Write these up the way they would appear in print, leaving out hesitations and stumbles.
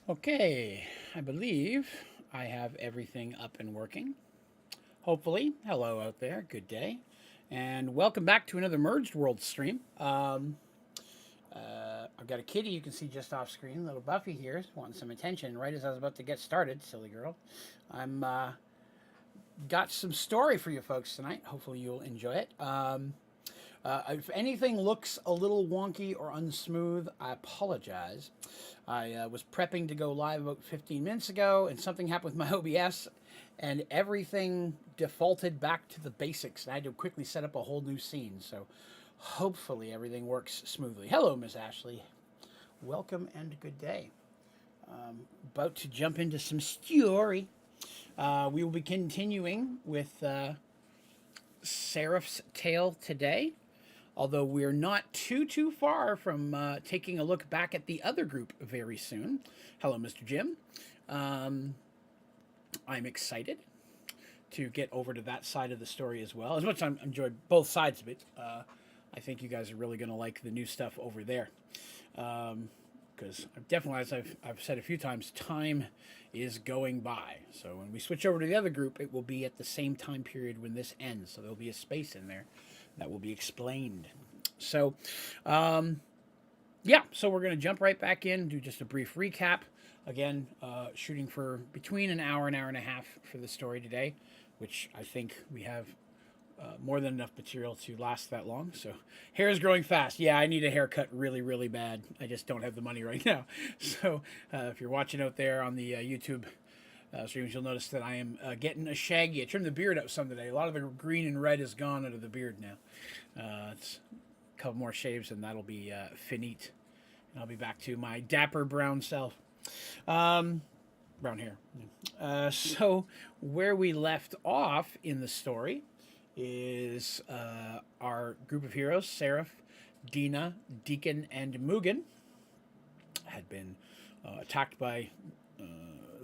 Okay, I believe I have everything up and working. Hopefully. Hello out there. Good day. And welcome back to another Merged World stream. I've got a kitty you can see just off screen. Little Buffy here is wanting some attention right as I was about to get started. Silly girl. I'm got some story for you folks tonight. Hopefully you'll enjoy it. If anything looks a little wonky or unsmooth, I apologize. I was prepping to go live about 15 minutes ago, and something happened with my OBS, and everything defaulted back to the basics. And I had to quickly set up a whole new scene. So hopefully everything works smoothly. Hello, Miss Ashley. Welcome and good day. About to jump into some story. We will be continuing with Seraph's tale today. Although we're not too far from taking a look back at the other group very soon. Hello, Mr. Jim. I'm excited to get over to that side of the story as well. As much as I enjoyed both sides of it, I think you guys are really going to like the new stuff over there. Because definitely, as I've said a few times, time is going by. So when we switch over to the other group, it will be at the same time period when this ends. So there'll be a space in there that will be explained. So, so we're going to jump right back in, do just a brief recap. Again, shooting for between an hour and a half for the story today, which I think we have more than enough material to last that long. So, hair is growing fast. Yeah, I need a haircut really bad. I just don't have the money right now. So, if you're watching out there on the YouTube streams, you'll notice that I am getting a shaggy. I trimmed the beard up some today. A lot of the green and red is gone out of the beard now. It's a couple more shaves and that'll be finite. And I'll be back to my dapper brown self. Brown hair. So where we left off in the story is our group of heroes, Seraph, Dina, Deacon, and Mugen, had been attacked by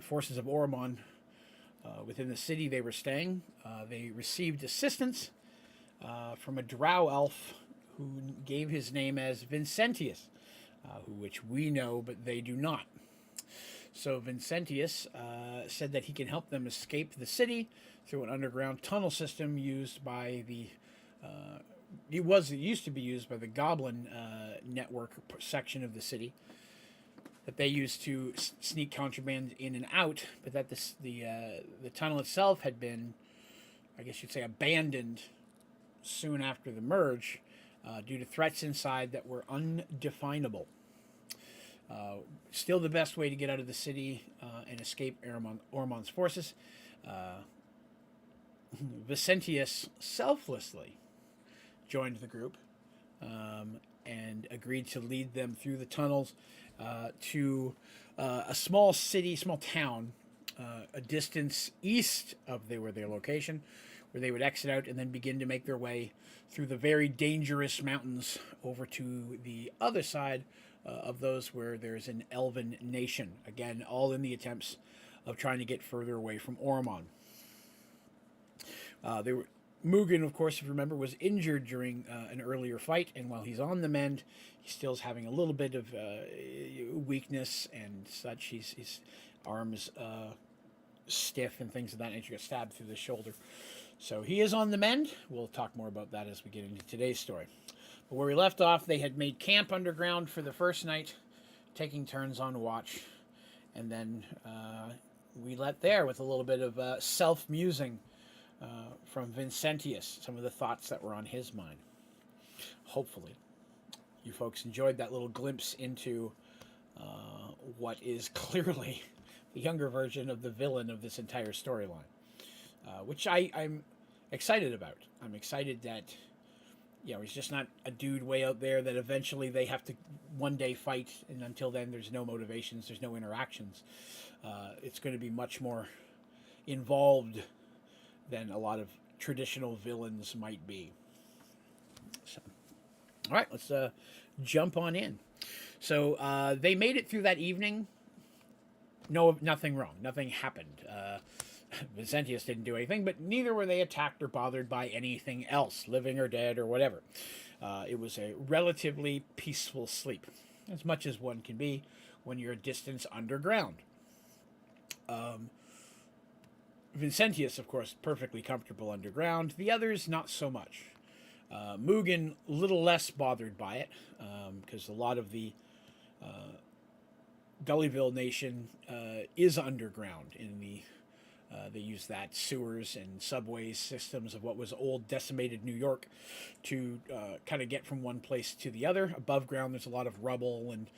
forces of Oromon within the city they were staying. They received assistance from a drow elf who gave his name as Vincentius, which we know, but they do not. So Vincentius said that he can help them escape the city through an underground tunnel system used by the it used to be used by the Goblin network section of the city that they used to sneak contraband in and out, but that the tunnel itself had been, I guess you'd say, abandoned soon after the merge due to threats inside that were undefinable. Still the best way to get out of the city and escape Ormon's forces. Vicentius selflessly joined the group and agreed to lead them through the tunnels to a small town, a distance east of their location, where they would exit out and then begin to make their way through the very dangerous mountains over to the other side of those where there's an elven nation. Again, all in the attempts of trying to get further away from Oromon. Mugen, of course, if you remember, was injured during an earlier fight, and while he's on the mend, he still is having a little bit of weakness and such. His arms stiff and things of that nature. He got stabbed through the shoulder. So he is on the mend. We'll talk more about that as we get into today's story. But where we left off, they had made camp underground for the first night, taking turns on watch. And then we let there with a little bit of self-musing from Vincentius, some of the thoughts that were on his mind. Hopefully, you folks enjoyed that little glimpse into what is clearly the younger version of the villain of this entire storyline, which I'm excited about. I'm excited that, he's just not a dude way out there that eventually they have to one day fight, and until then there's no motivations, there's no interactions. It's going to be much more involved than a lot of traditional villains might be. So, all right, let's jump on in. So they made it through that evening. No, nothing wrong. Nothing happened. Vincentius didn't do anything, but neither were they attacked or bothered by anything else, living or dead or whatever. It was a relatively peaceful sleep, as much as one can be when you're a distance underground. Vincentius, of course, perfectly comfortable underground. The others, not so much. Mugen, a little less bothered by it, because a lot of the Gullyville Nation is underground. They use that sewers and subways systems of what was old decimated New York to kind of get from one place to the other. Above ground, there's a lot of rubble and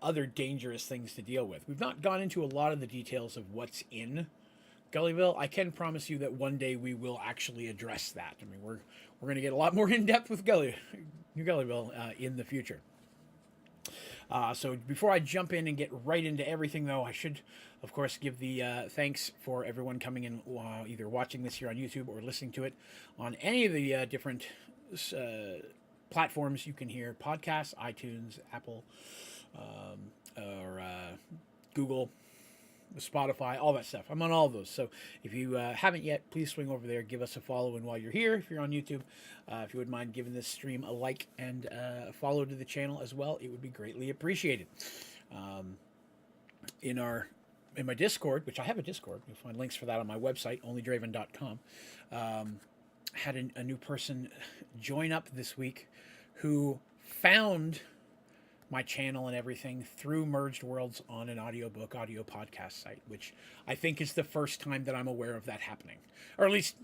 other dangerous things to deal with. We've not gone into a lot of the details of what's in Gullyville. I can promise you that one day we will actually address that. I mean, we're going to get a lot more in depth with Gullyville in the future. So before I jump in and get right into everything, though, I should, of course, give the thanks for everyone coming in, either watching this here on YouTube or listening to it on any of the different platforms you can hear podcasts, iTunes, Apple, or Google, Spotify, all that stuff. I'm on all of those. So if you haven't yet, please swing over there, give us a follow. And while you're here, if you're on YouTube, if you wouldn't mind giving this stream a like and a follow to the channel as well, it would be greatly appreciated. In my Discord, which I have a Discord, you'll find links for that on my website, Onlydraven.com. Had a new person join up this week who found my channel and everything through Mergedworlds on an audio podcast site, which I think is the first time that I'm aware of that happening. Or at least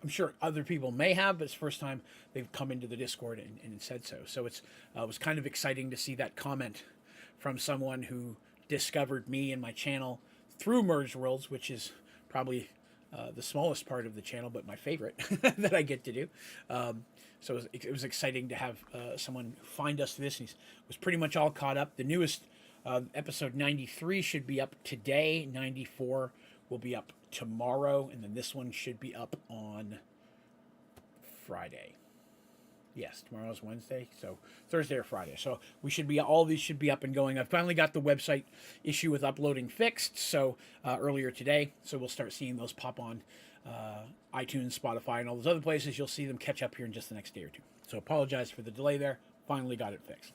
I'm sure other people may have, but it's the first time they've come into the Discord and said so. So it was kind of exciting to see that comment from someone who discovered me and my channel through Mergeworlds, which is probably the smallest part of the channel, but my favorite that I get to do. So it was exciting to have someone find us this. He was pretty much all caught up. The newest episode 93 should be up today. 94 will be up tomorrow. And then this one should be up on Friday. Yes, tomorrow's Wednesday, so Thursday or Friday. So all these should be up and going. I finally got the website issue with uploading fixed, so earlier today. So we'll start seeing those pop on iTunes, Spotify, and all those other places. You'll see them catch up here in just the next day or two. So apologize for the delay there. Finally got it fixed.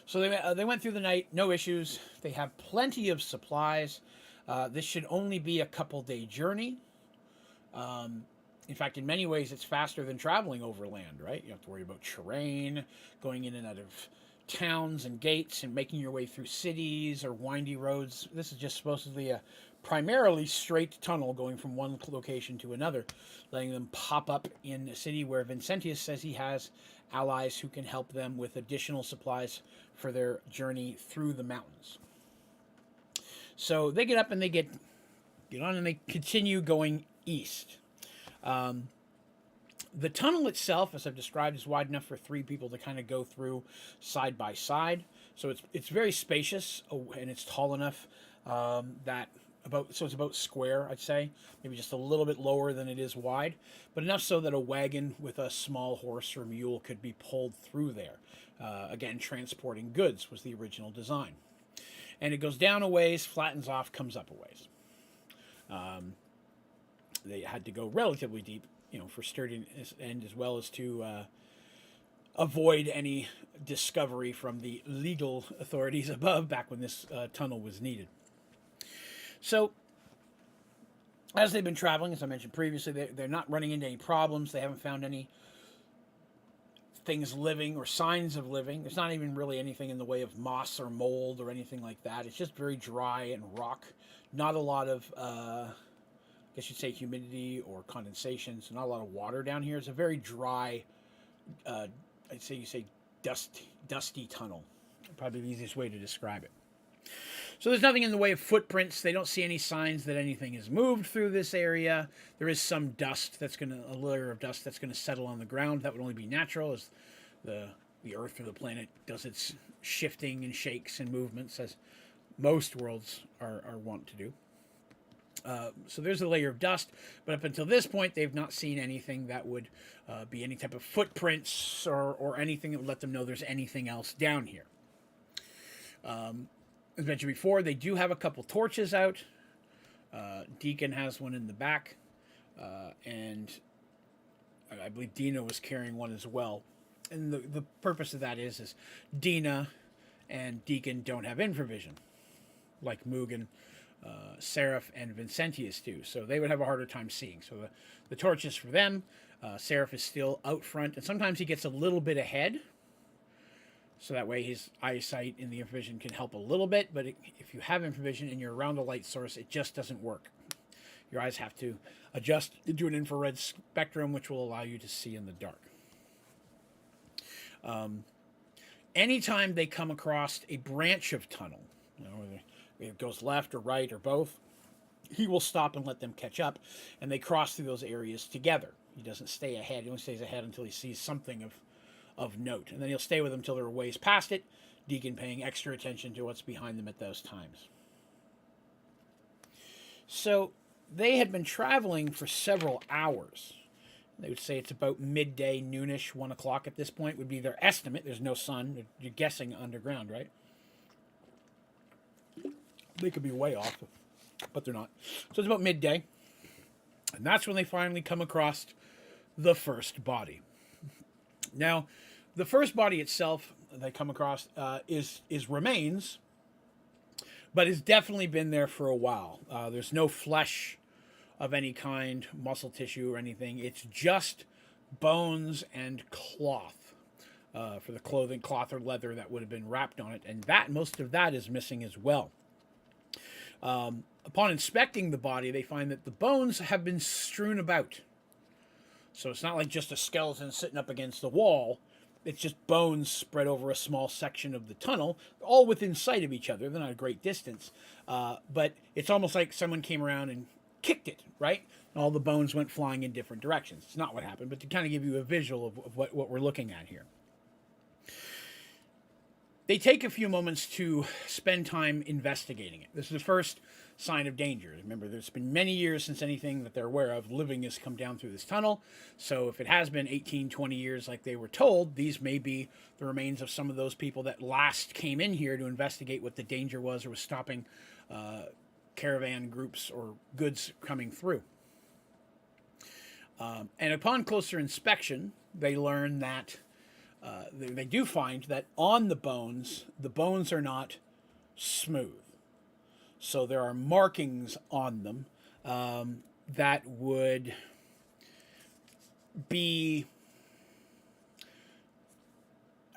So they went through the night, no issues. They have plenty of supplies. This should only be a couple-day journey. In fact, in many ways, it's faster than traveling overland, right? You don't have to worry about terrain, going in and out of towns and gates, and making your way through cities or windy roads. This is just supposedly a primarily straight tunnel going from one location to another, letting them pop up in a city where Vincentius says he has allies who can help them with additional supplies for their journey through the mountains. So they get up and they get on and they continue going east. The tunnel itself, as I've described, is wide enough for 3 people to kind of go through side by side. So it's very spacious, and it's tall enough it's about square, I'd say, maybe just a little bit lower than it is wide, but enough so that a wagon with a small horse or mule could be pulled through there. Again, transporting goods was the original design. And it goes down a ways, flattens off, comes up a ways. They had to go relatively deep, for sturdiness and as well as to avoid any discovery from the legal authorities above back when this tunnel was needed. So, as they've been traveling, as I mentioned previously, they're not running into any problems. They haven't found any things living or signs of living. There's not even really anything in the way of moss or mold or anything like that. It's just very dry and rock. Not a lot of I guess you'd say humidity or condensation, so not a lot of water down here. It's a very dry, I'd say dusty tunnel. Probably the easiest way to describe it. So there's nothing in the way of footprints. They don't see any signs that anything has moved through this area. There is some dust a layer of dust that's going to settle on the ground. That would only be natural as the Earth or the planet does its shifting and shakes and movements, as most worlds are wont to do. So there's a layer of dust, but up until this point, they've not seen anything that would be any type of footprints or anything that would let them know there's anything else down here. As mentioned before, they do have a couple torches out. Deacon has one in the back, and I believe Dina was carrying one as well. And the purpose of that is Dina and Deacon don't have infravision, like Mugen, Seraph, and Vincentius do. So they would have a harder time seeing. So the torch is for them. Seraph is still out front, and sometimes he gets a little bit ahead. So that way his eyesight in the infravision can help a little bit. But if you have infravision and you're around a light source, it just doesn't work. Your eyes have to adjust into an infrared spectrum, which will allow you to see in the dark. Anytime they come across a branch of tunnel, it goes left or right or both, he will stop and let them catch up, and they cross through those areas together. He doesn't stay ahead. He only stays ahead until he sees something of note, and then he'll stay with them until they're a ways past it, Deacon paying extra attention to what's behind them at those times. So they had been traveling for several hours. They would say it's about midday, noonish, 1 o'clock at this point would be their estimate. There's no sun. You're guessing underground, right? They could be way off, but they're not. So it's about midday. And that's when they finally come across the first body. Now, the first body itself they come across is remains, but it's definitely been there for a while. There's no flesh of any kind, muscle tissue or anything. It's just bones and cloth for the clothing, cloth or leather that would have been wrapped on it. And most of that is missing as well. Upon inspecting the body, they find that the bones have been strewn about. So it's not like just a skeleton sitting up against the wall. It's just bones spread over a small section of the tunnel, all within sight of each other. They're not a great distance. But it's almost like someone came around and kicked it, right? And all the bones went flying in different directions. It's not what happened, but to kind of give you a visual of what we're looking at here. They take a few moments to spend time investigating it. This is the first sign of danger. Remember, there's been many years since anything that they're aware of living has come down through this tunnel. So if it has been 18, 20 years like they were told, these may be the remains of some of those people that last came in here to investigate what the danger was or was stopping caravan groups or goods coming through. And upon closer inspection, they learn that they do find that on the bones are not smooth. So there are markings on them that would be,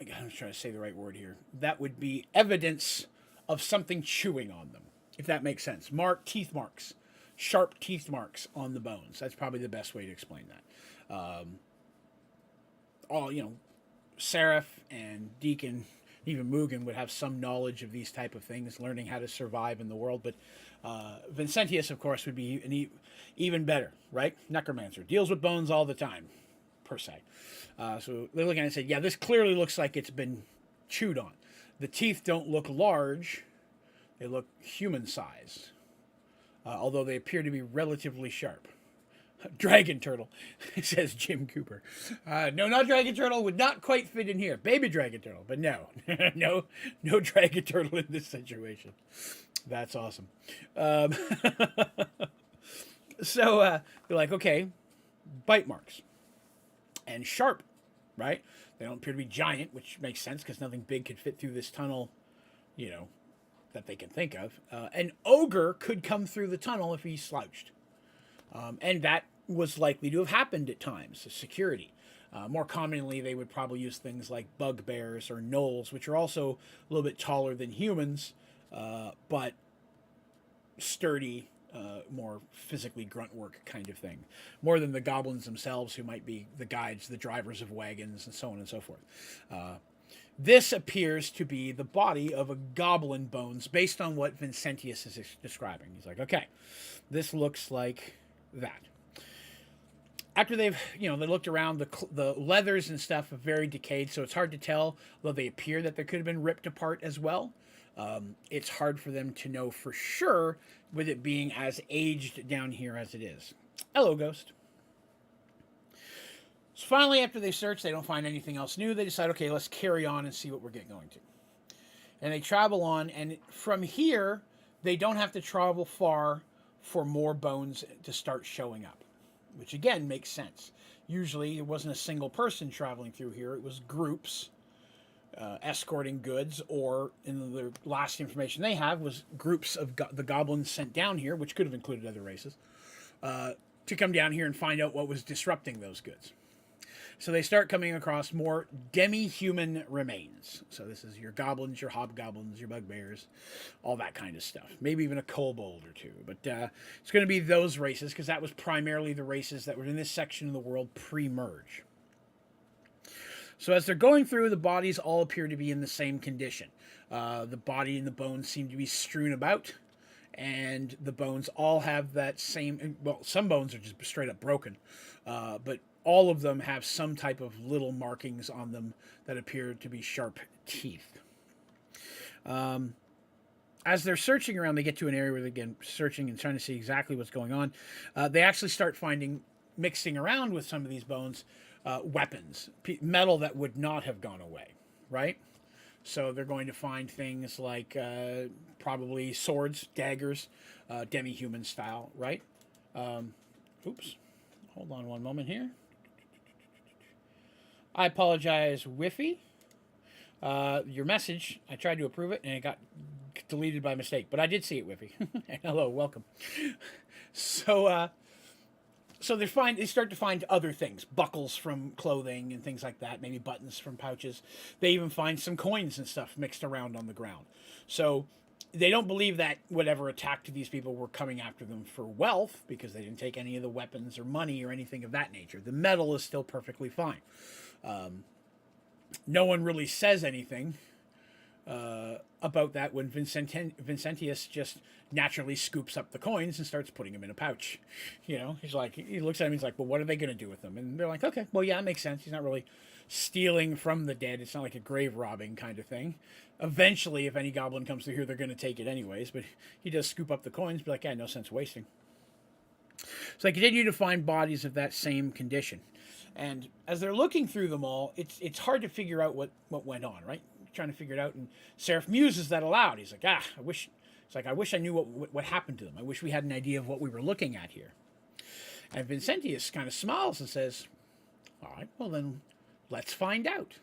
I'm trying to say the right word here, that would be evidence of something chewing on them, if that makes sense. Teeth marks, sharp teeth marks on the bones. That's probably the best way to explain that. Seraph and Deacon, even Mugen would have some knowledge of these type of things, learning how to survive in the world. But Vincentius, of course, would be even better, right? Necromancer. Deals with bones all the time, per se. So they're looking at it and say, yeah, this clearly looks like it's been chewed on. The teeth don't look large. They look human-sized, although they appear to be relatively sharp. Dragon turtle, says Jim Cooper. No, not dragon turtle. Would not quite fit in here. Baby dragon turtle, but no, no dragon turtle in this situation. That's awesome. So they're like, okay, bite marks and sharp, right? They don't appear to be giant, which makes sense because nothing big could fit through this tunnel, that they can think of. An ogre could come through the tunnel if he slouched. And that was likely to have happened at times, so security. More commonly, they would probably use things like bugbears or gnolls, which are also a little bit taller than humans, but sturdy, more physically grunt work kind of thing. More than the goblins themselves, who might be the guides, the drivers of wagons, and so on and so forth. This appears to be the body of a goblin bones, based on what Vincentius is describing. He's like, okay, this looks like that. After they've, they looked around, the leathers and stuff are very decayed, so it's hard to tell, though they appear that they could have been ripped apart as well. It's hard for them to know for sure, with it being as aged down here as it is. Hello, Ghost. So finally, after they search, they don't find anything else new. They decide, okay, let's carry on and see what we're going to. And they travel on, and from here, they don't have to travel far for more bones to start showing up, which again makes sense. Usually it wasn't a single person traveling through here, it was groups escorting goods, or in the last information they have was groups of the goblins sent down here, which could have included other races, to come down here and find out what was disrupting those goods. So they start coming across more demi-human remains. So this is your goblins, your hobgoblins, your bugbears, all that kind of stuff. Maybe even a kobold or two. But it's going to be those races, because that was primarily the races that were in this section of the world pre-merge. So as they're going through, the bodies all appear to be in the same condition. The body and the bones seem to be strewn about, and the bones all have that same... Well, some bones are just straight up broken, but all of them have some type of little markings on them that appear to be sharp teeth. As they're searching around, they get to an area where they're, again, searching and trying to see exactly what's going on. They actually start finding, mixing around with some of these bones, weapons, metal that would not have gone away, right? So they're going to find things like probably swords, daggers, demi-human style, right? Oops. Hold on one moment here. I apologize, Wi-Fi. Your message, I tried to approve it, and it got deleted by mistake. But I did see it, Wi-Fi. Hello, welcome. So they start to find other things, buckles from clothing and things like that, maybe buttons from pouches. They even find some coins and stuff mixed around on the ground. So they don't believe that whatever attacked these people were coming after them for wealth, because they didn't take any of the weapons or money or anything of that nature. The metal is still perfectly fine. No one really says anything about that when Vincentius just naturally scoops up the coins and starts putting them in a pouch. You know, he looks at him, he's like, well, what are they going to do with them? And they're like, okay, well, yeah, it makes sense. He's not really stealing from the dead. It's not like a grave robbing kind of thing. Eventually, if any goblin comes through here, they're going to take it anyways, but he does scoop up the coins, be like, yeah, no sense wasting. So they continue to find bodies of that same condition. And as they're looking through them all, it's hard to figure out what went on, right? Trying to figure it out, and Seraph muses that aloud. He's like, I wish I knew what happened to them. I wish we had an idea of what we were looking at here. And Vincentius kind of smiles and says, all right, well then, let's find out.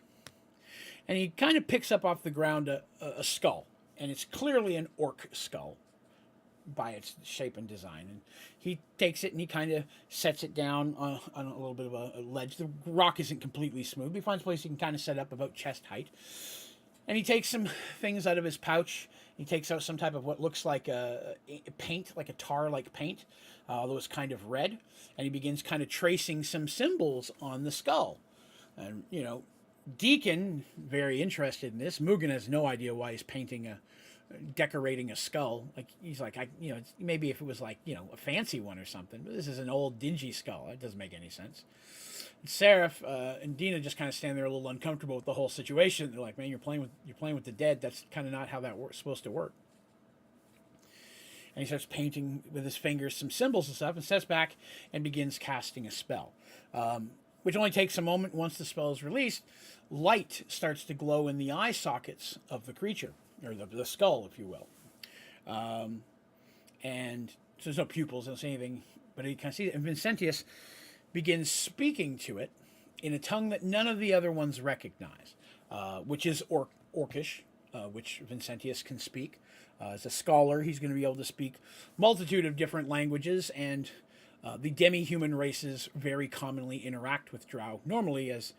And he kind of picks up off the ground a skull, and it's clearly an orc skull by its shape and design. And he takes it and he kind of sets it down on a little bit of a ledge. The rock isn't completely smooth. He finds a place he can kind of set up about chest height. And he takes some things out of his pouch. He takes out some type of what looks like a paint, like a tar-like paint, although it's kind of red. And he begins kind of tracing some symbols on the skull. And, you know, Deacon, very interested in this. Mugen has no idea why he's decorating a skull. Like, he's like, maybe if it was like, a fancy one or something. But this is an old, dingy skull. That doesn't make any sense. Seraph and Dina just kind of stand there a little uncomfortable with the whole situation. They're like, man, you're playing with the dead. That's kind of not how that's supposed to work. And he starts painting with his fingers some symbols and stuff, and steps back and begins casting a spell, which only takes a moment. Once the spell is released, light starts to glow in the eye sockets of the creature, or the skull, if you will. And so there's no pupils, doesn't say anything, but he kind of sees it. And Vincentius begins speaking to it in a tongue that none of the other ones recognize, which is Orcish, which Vincentius can speak. As a scholar, he's going to be able to speak multitude of different languages, and the demi-human races very commonly interact with Drow, normally as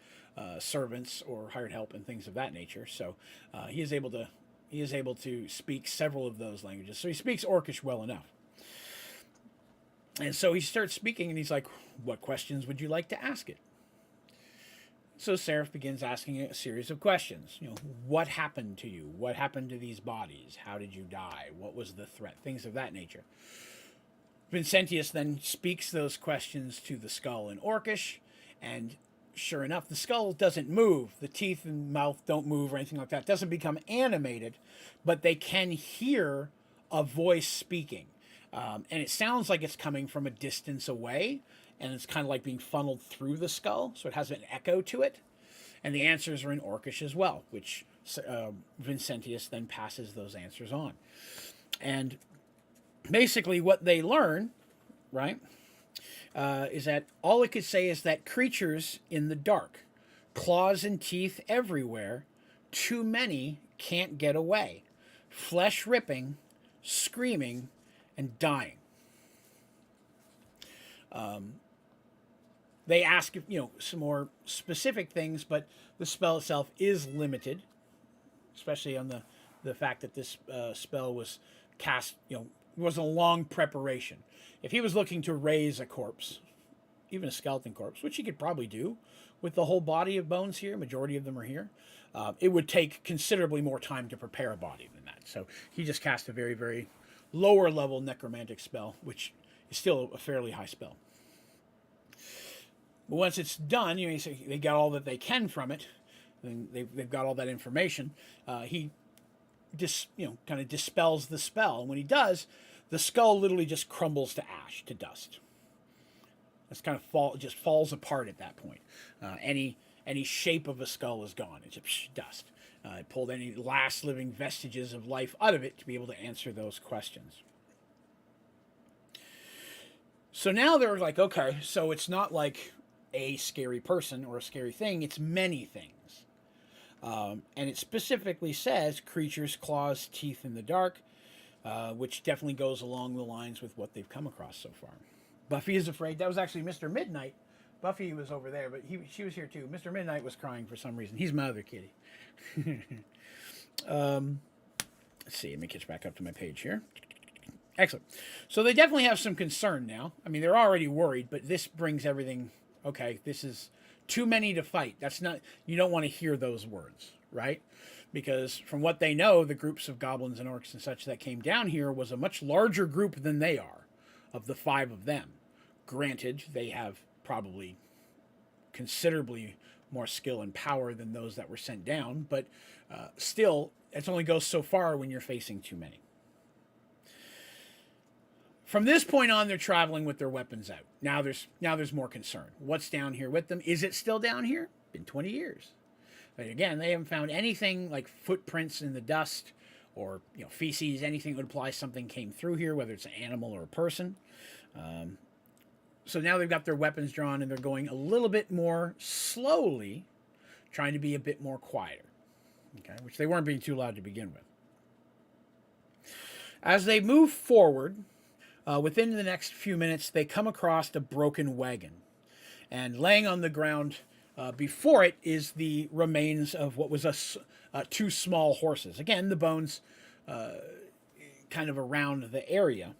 servants or hired help and things of that nature. So he is able to speak several of those languages. So he speaks Orcish well enough. And so he starts speaking, and he's like, what questions would you like to ask it? So Seraph begins asking a series of questions. What happened to you? What happened to these bodies? How did you die? What was the threat? Things of that nature. Vincentius then speaks those questions to the skull in Orcish, and sure enough, the skull doesn't move. The teeth and mouth don't move or anything like that. It doesn't become animated, but they can hear a voice speaking. And it sounds like it's coming from a distance away, and it's kind of like being funneled through the skull, so it has an echo to it. And the answers are in Orcish as well, which Vincentius then passes those answers on. And basically what they learn, right, is that all it could say is that creatures in the dark, claws and teeth everywhere, too many can't get away, flesh ripping, screaming, and dying. They ask, some more specific things, but the spell itself is limited, especially on the fact that this spell was cast, was a long preparation. If he was looking to raise a corpse, even a skeleton corpse, which he could probably do with the whole body of bones here, majority of them are here, it would take considerably more time to prepare a body than that. So he just cast a very, very lower level necromantic spell, which is still a fairly high spell. But once it's done, they got all that they can from it, and they've got all that information. He kind of dispels the spell, and when he does, the skull literally just crumbles to ash, to dust. It's kind of just falls apart at that point. Any shape of a skull is gone. It's just dust. It pulled any last living vestiges of life out of it to be able to answer those questions. So now they're like, okay, so it's not like a scary person or a scary thing, it's many things. And it specifically says creatures, claws, teeth in the dark, which definitely goes along the lines with what they've come across so far. Buffy is afraid. That was actually Mr. Midnight. Buffy was over there, but she was here too. Mr. Midnight was crying for some reason. He's my other kitty. Let's see. Let me catch back up to my page here. Excellent. So they definitely have some concern now. I mean, they're already worried, but this brings everything. Okay, this is too many to fight. That's not. You don't want to hear those words, right? Because from what they know, the groups of goblins and orcs and such that came down here was a much larger group than they are, of the 5 of them. Granted, they have probably considerably more skill and power than those that were sent down, but still, it only goes so far when you're facing too many. From this point on, they're traveling with their weapons out. Now there's more concern. What's down here with them? Is it still down here? Been 20 years. But again, they haven't found anything like footprints in the dust or feces, anything that would imply something came through here, whether it's an animal or a person. So now they've got their weapons drawn and they're going a little bit more slowly, trying to be a bit more quieter, okay, which they weren't being too loud to begin with. As they move forward, within the next few minutes, they come across a broken wagon. And laying on the ground before it is the remains of what was 2 small horses. Again, the bones kind of around the area.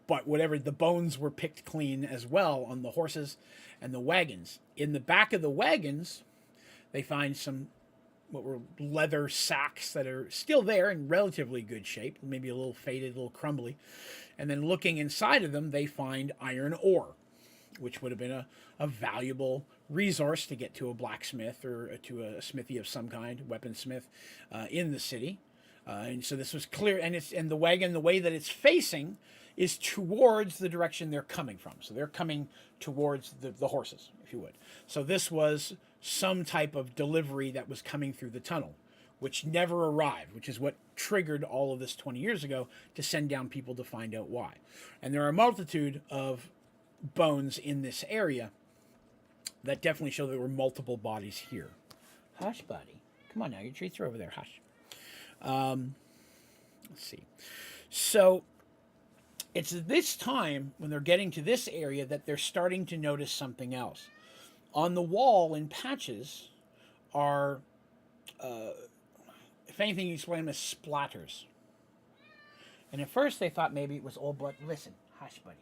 But whatever, the bones were picked clean as well on the horses and the wagons. In the back of the wagons, they find some what were leather sacks that are still there in relatively good shape, maybe a little faded, a little crumbly. And then looking inside of them, they find iron ore, which would have been a valuable resource to get to a blacksmith or to a smithy of some kind, weaponsmith, in the city. And so this was clear, and the wagon, the way that it's facing, is towards the direction they're coming from. So they're coming towards the horses, if you would. So this was some type of delivery that was coming through the tunnel, which never arrived, which is what triggered all of this 20 years ago to send down people to find out why. And there are a multitude of bones in this area that definitely show there were multiple bodies here. Hush, buddy. Come on now, your treats are over there. Hush. Let's see. So it's this time when they're getting to this area that they're starting to notice something else. On the wall in patches are, if anything, you explain them as splatters. And at first they thought maybe it was old blood. Listen, hush, buddy.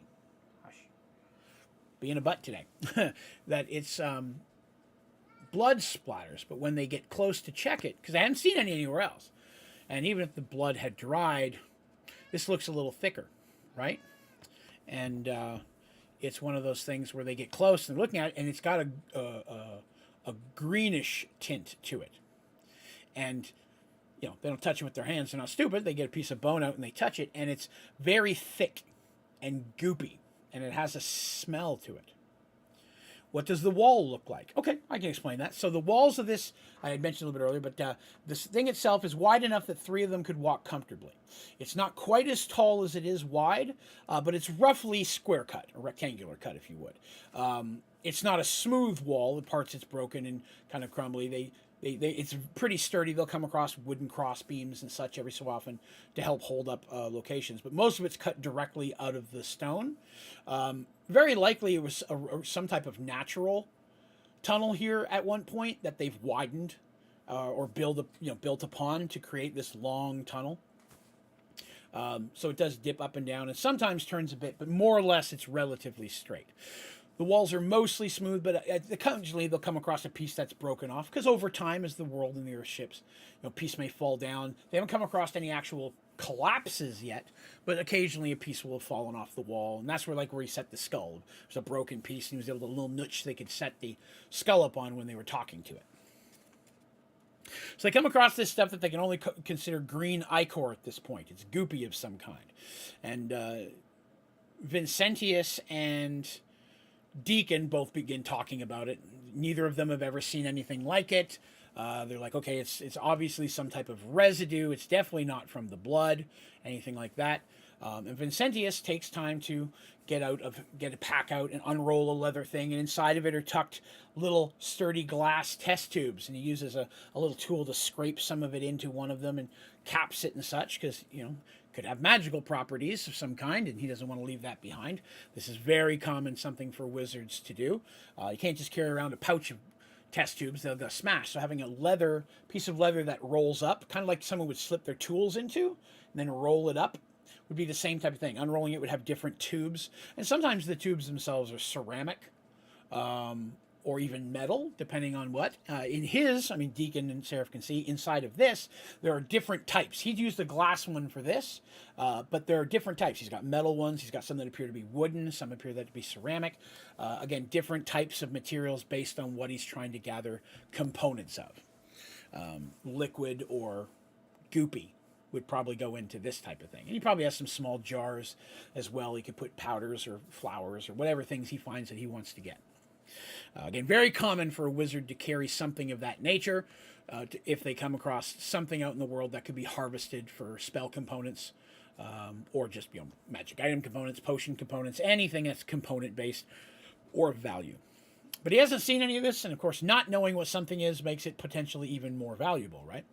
Hush. Being a butt today. That it's blood splatters. But when they get close to check it, because I hadn't seen any anywhere else, and even if the blood had dried, this looks a little thicker, right? And it's one of those things where they get close and they're looking at it, and it's got a greenish tint to it. And they don't touch it with their hands. They're not stupid. They get a piece of bone out and they touch it, and it's very thick and goopy, and it has a smell to it. What does the wall look like? Okay, I can explain that. So the walls of this, I had mentioned a little bit earlier, but this thing itself is wide enough that 3 of them could walk comfortably. It's not quite as tall as it is wide, but it's roughly square cut, or rectangular cut, if you would. It's not a smooth wall. The parts it's broken and kind of crumbly. It's pretty sturdy. They'll come across wooden cross beams and such every so often to help hold up locations. But most of it's cut directly out of the stone. Very likely it was some type of natural tunnel here at one point that they've widened or built upon to create this long tunnel. So it does dip up and down and sometimes turns a bit, but more or less it's relatively straight. The walls are mostly smooth, but occasionally they'll come across a piece that's broken off because over time, as the world and the Earth ships, a piece may fall down. They haven't come across any actual collapses yet, but occasionally a piece will have fallen off the wall, and that's where he set the skull. There's a broken piece, and he was able to little notch they could set the skull up on when they were talking to it. So they come across this stuff that they can only consider green ichor at this point. It's goopy of some kind, and Vincentius and Deacon both begin talking about it. Neither of them have ever seen anything like it. They're like, okay, it's obviously some type of residue. It's definitely not from the blood, anything like that. And Vincentius takes time to get a pack out and unroll a leather thing, and inside of it are tucked little sturdy glass test tubes, and he uses a little tool to scrape some of it into one of them and caps it and such, because could have magical properties of some kind, and he doesn't want to leave that behind. This is very common, something for wizards to do. You can't just carry around a pouch of test tubes, they'll smash. So having a piece of leather that rolls up, kind of like someone would slip their tools into, and then roll it up, would be the same type of thing. Unrolling it would have different tubes, and sometimes the tubes themselves are ceramic, or even metal, depending on what. Deacon and Seraph can see, inside of this, there are different types. He'd used a glass one for this, but there are different types. He's got metal ones, he's got some that appear to be wooden, some appear to be ceramic. Again, different types of materials based on what he's trying to gather components of. Liquid or goopy would probably go into this type of thing. And he probably has some small jars as well. He could put powders or flowers or whatever things he finds that he wants to get. Again, very common for a wizard to carry something of that nature if they come across something out in the world that could be harvested for spell components, or just magic item components, potion components, anything that's component based or of value. But he hasn't seen any of this, and of course, not knowing what something is makes it potentially even more valuable, right?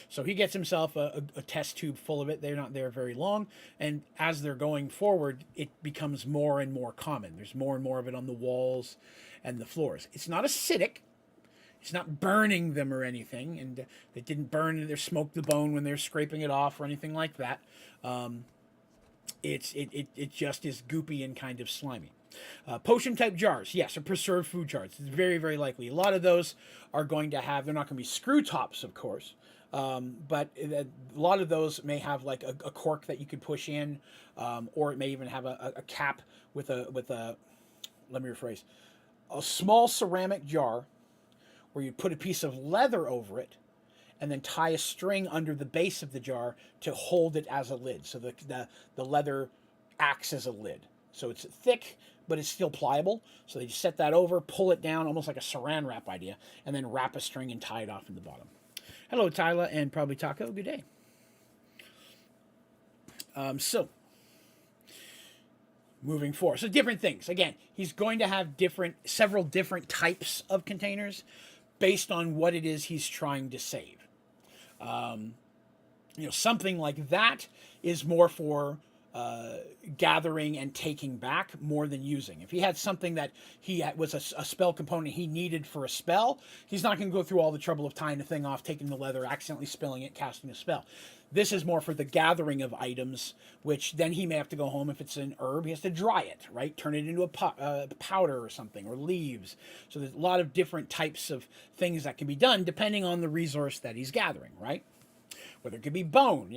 So he gets himself a test tube full of it. They're not there very long, and as they're going forward, it becomes more and more common. There's more and more of it on the walls and the floors. It's not acidic. It's not burning them or anything, and they didn't burn or smoke the bone when they're scraping it off or anything like that. It just is goopy and kind of slimy. Potion type jars, yes, or preserved food jars. It's very, very likely. A lot of those are going to have, they're not going to be screw tops, of course, but a lot of those may have like a cork that you could push in, or it may even have a cap with a, let me rephrase, a small ceramic jar where you put a piece of leather over it and then tie a string under the base of the jar to hold it as a lid. So the leather acts as a lid. So it's thick, but it's still pliable. So they just set that over, pull it down, almost like a saran wrap idea, and then wrap a string and tie it off in the bottom. Hello, Tyler, and probably Taco. Good day. Moving forward. So different things. Again, he's going to have several different types of containers based on what it is he's trying to save. Something like that is more for gathering and taking back more than using. If he had something that was a spell component he needed for a spell, he's not going to go through all the trouble of tying the thing off, taking the leather, accidentally spilling it, casting a spell. This is more for the gathering of items, which then he may have to go home. If it's an herb, he has to dry it, right? Turn it into a powder or something, or leaves. So there's a lot of different types of things that can be done depending on the resource that he's gathering, right? Whether it could be bone,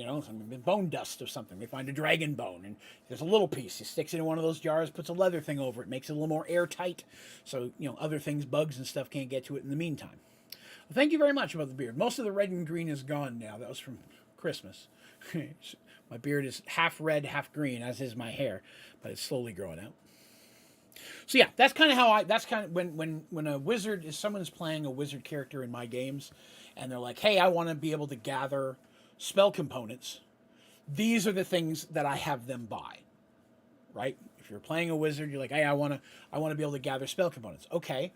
bone dust of something. They find a dragon bone, and there's a little piece. He sticks it in one of those jars, puts a leather thing over it, makes it a little more airtight, so other things, bugs and stuff, can't get to it in the meantime. Well, thank you very much about the beard. Most of the red and green is gone now. That was from Christmas. My beard is half red, half green, as is my hair, but it's slowly growing out. So yeah, that's kind of how I. That's kind of when a wizard is someone's playing a wizard character in my games, and they're like, "Hey, I want to be able to gather spell components." These are the things that I have them buy, right? If you're playing a wizard, you're like, "Hey, I want to be able to gather spell components." Okay,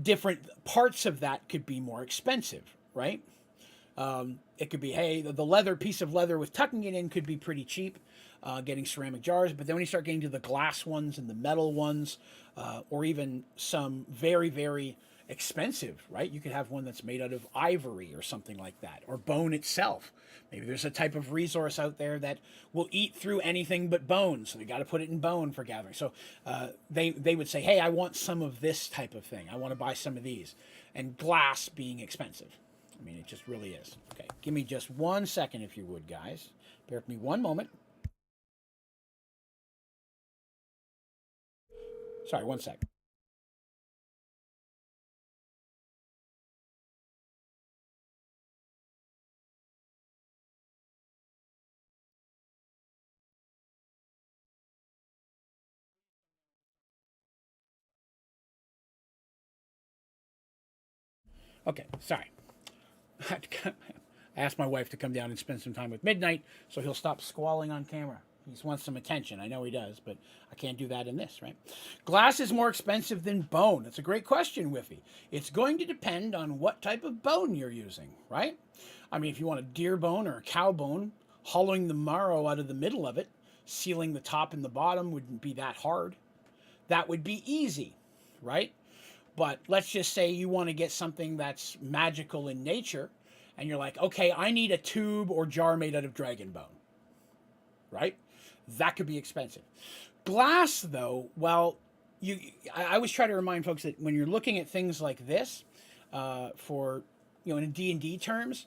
different parts of that could be more expensive, right? It could be, hey, the leather piece of leather with tucking it in could be pretty cheap, getting ceramic jars. But then when you start getting to the glass ones and the metal ones, or even some very, very expensive, right? You could have one that's made out of ivory or something like that, or bone itself. Maybe there's a type of resource out there that will eat through anything but bone, so they got to put it in bone for gathering. So they would say, hey, I want some of this type of thing. I want to buy some of these, and glass being expensive. I mean, it just really is. Okay, give me just 1 second, if you would, guys. Bear with me one moment. Sorry, 1 sec. Okay, sorry. I asked my wife to come down and spend some time with Midnight so he'll stop squalling on camera. He just wants some attention. I know he does, but I can't do that in this, right? Glass is more expensive than bone. That's a great question, Whiffy. It's going to depend on what type of bone you're using, right? I mean, if you want a deer bone or a cow bone, hollowing the marrow out of the middle of it, sealing the top and the bottom wouldn't be that hard. That would be easy, right? But let's just say you want to get something that's magical in nature, and you're like, okay, I need a tube or jar made out of dragon bone, right? That could be expensive. Glass, though, well, I always try to remind folks that when you're looking at things like this, for in D&D terms,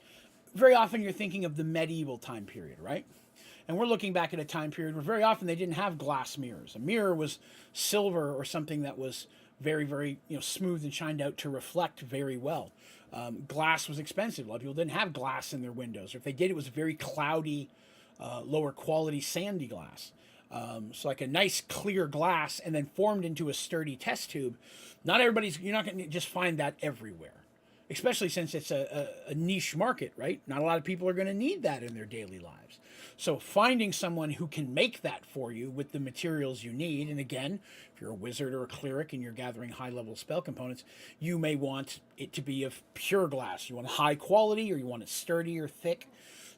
very often you're thinking of the medieval time period, right? And we're looking back at a time period where very often they didn't have glass mirrors. A mirror was silver or something that was very, very smooth and shined out to reflect very well. Glass was expensive. A lot of people didn't have glass in their windows, or if they did, it was very cloudy, lower quality sandy glass. So like a nice clear glass and then formed into a sturdy test tube. You're not going to just find that everywhere, especially since it's a niche market, right? Not a lot of people are going to need that in their daily lives. So finding someone who can make that for you with the materials you need, and again, if you're a wizard or a cleric and you're gathering high-level spell components, you may want it to be of pure glass. You want high quality, or you want it sturdy or thick,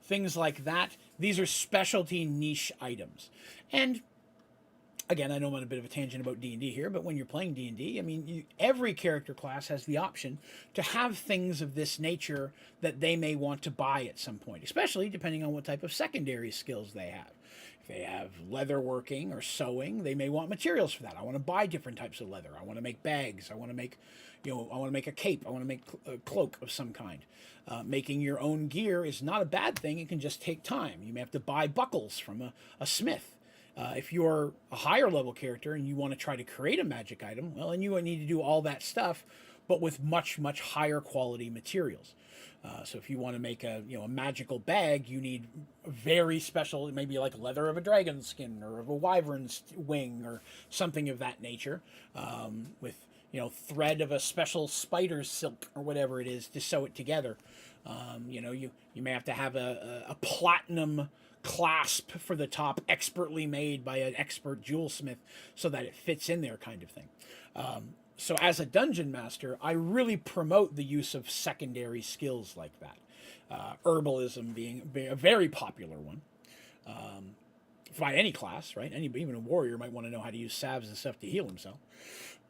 things like that. These are specialty niche items. And again, I know I'm on a bit of a tangent about D&D here, but when you're playing D&D, I mean, every character class has the option to have things of this nature that they may want to buy at some point, especially depending on what type of secondary skills they have. If they have leather working or sewing, they may want materials for that. I want to buy different types of leather. I want to make bags. I want to make, I want to make a cape. I want to make a cloak of some kind. Making your own gear is not a bad thing. It can just take time. You may have to buy buckles from a smith. If you're a higher level character and you want to try to create a magic item, well, then you would need to do all that stuff, but with much, much higher quality materials. So if you want to make a magical bag, you need very special, maybe like leather of a dragon skin or of a wyvern's wing or something of that nature, with thread of a special spider's silk or whatever it is to sew it together. You may have to have a platinum clasp for the top, expertly made by an expert jewelsmith, so that it fits in there, kind of thing. So as a dungeon master, I really promote the use of secondary skills like that. Herbalism being a very popular one. By any class, right? Even a warrior might want to know how to use salves and stuff to heal himself.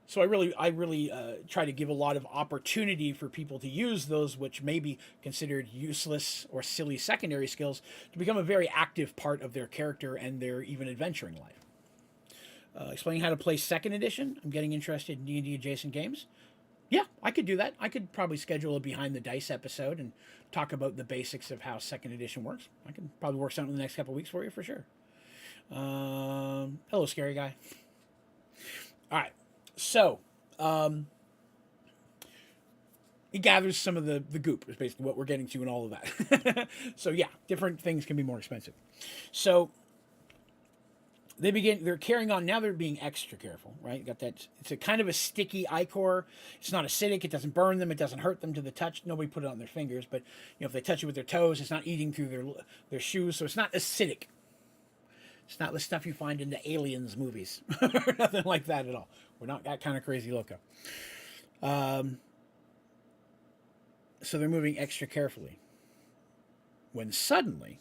So I really try to give a lot of opportunity for people to use those which may be considered useless or silly secondary skills to become a very active part of their character and their even adventuring life. Explaining how to play second edition. I'm getting interested in D&D adjacent games. Yeah, I could do that. I could probably schedule a behind the dice episode and talk about the basics of how second edition works. I can probably work something in the next couple of weeks for you for sure. Hello, scary guy. All right. So, it gathers some of the goop, is basically what we're getting to and all of that. So, yeah, different things can be more expensive. So, they're carrying on. Now they're being extra careful, right? Got that, it's a kind of a sticky ichor. It's not acidic. It doesn't burn them. It doesn't hurt them to the touch. Nobody put it on their fingers, but if they touch it with their toes, it's not eating through their shoes. So it's not acidic. It's not the stuff you find in the Aliens movies. Nothing like that at all. We're not that kind of crazy loco. So they're moving extra carefully. When suddenly,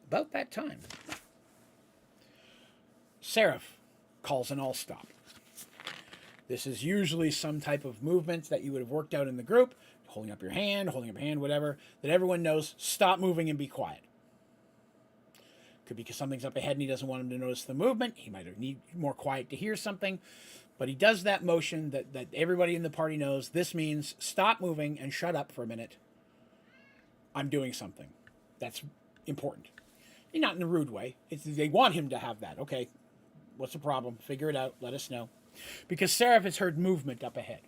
about that time, Seraph calls an all-stop. This is usually some type of movement that you would have worked out in the group, holding up your hand, whatever, that everyone knows, stop moving and be quiet. Could be because something's up ahead and he doesn't want him to notice the movement. He might need more quiet to hear something. But he does that motion that everybody in the party knows. This means stop moving and shut up for a minute. I'm doing something. That's important. Not in a rude way. They want him to have that. Okay, what's the problem? Figure it out. Let us know. Because Seraph has heard movement up ahead.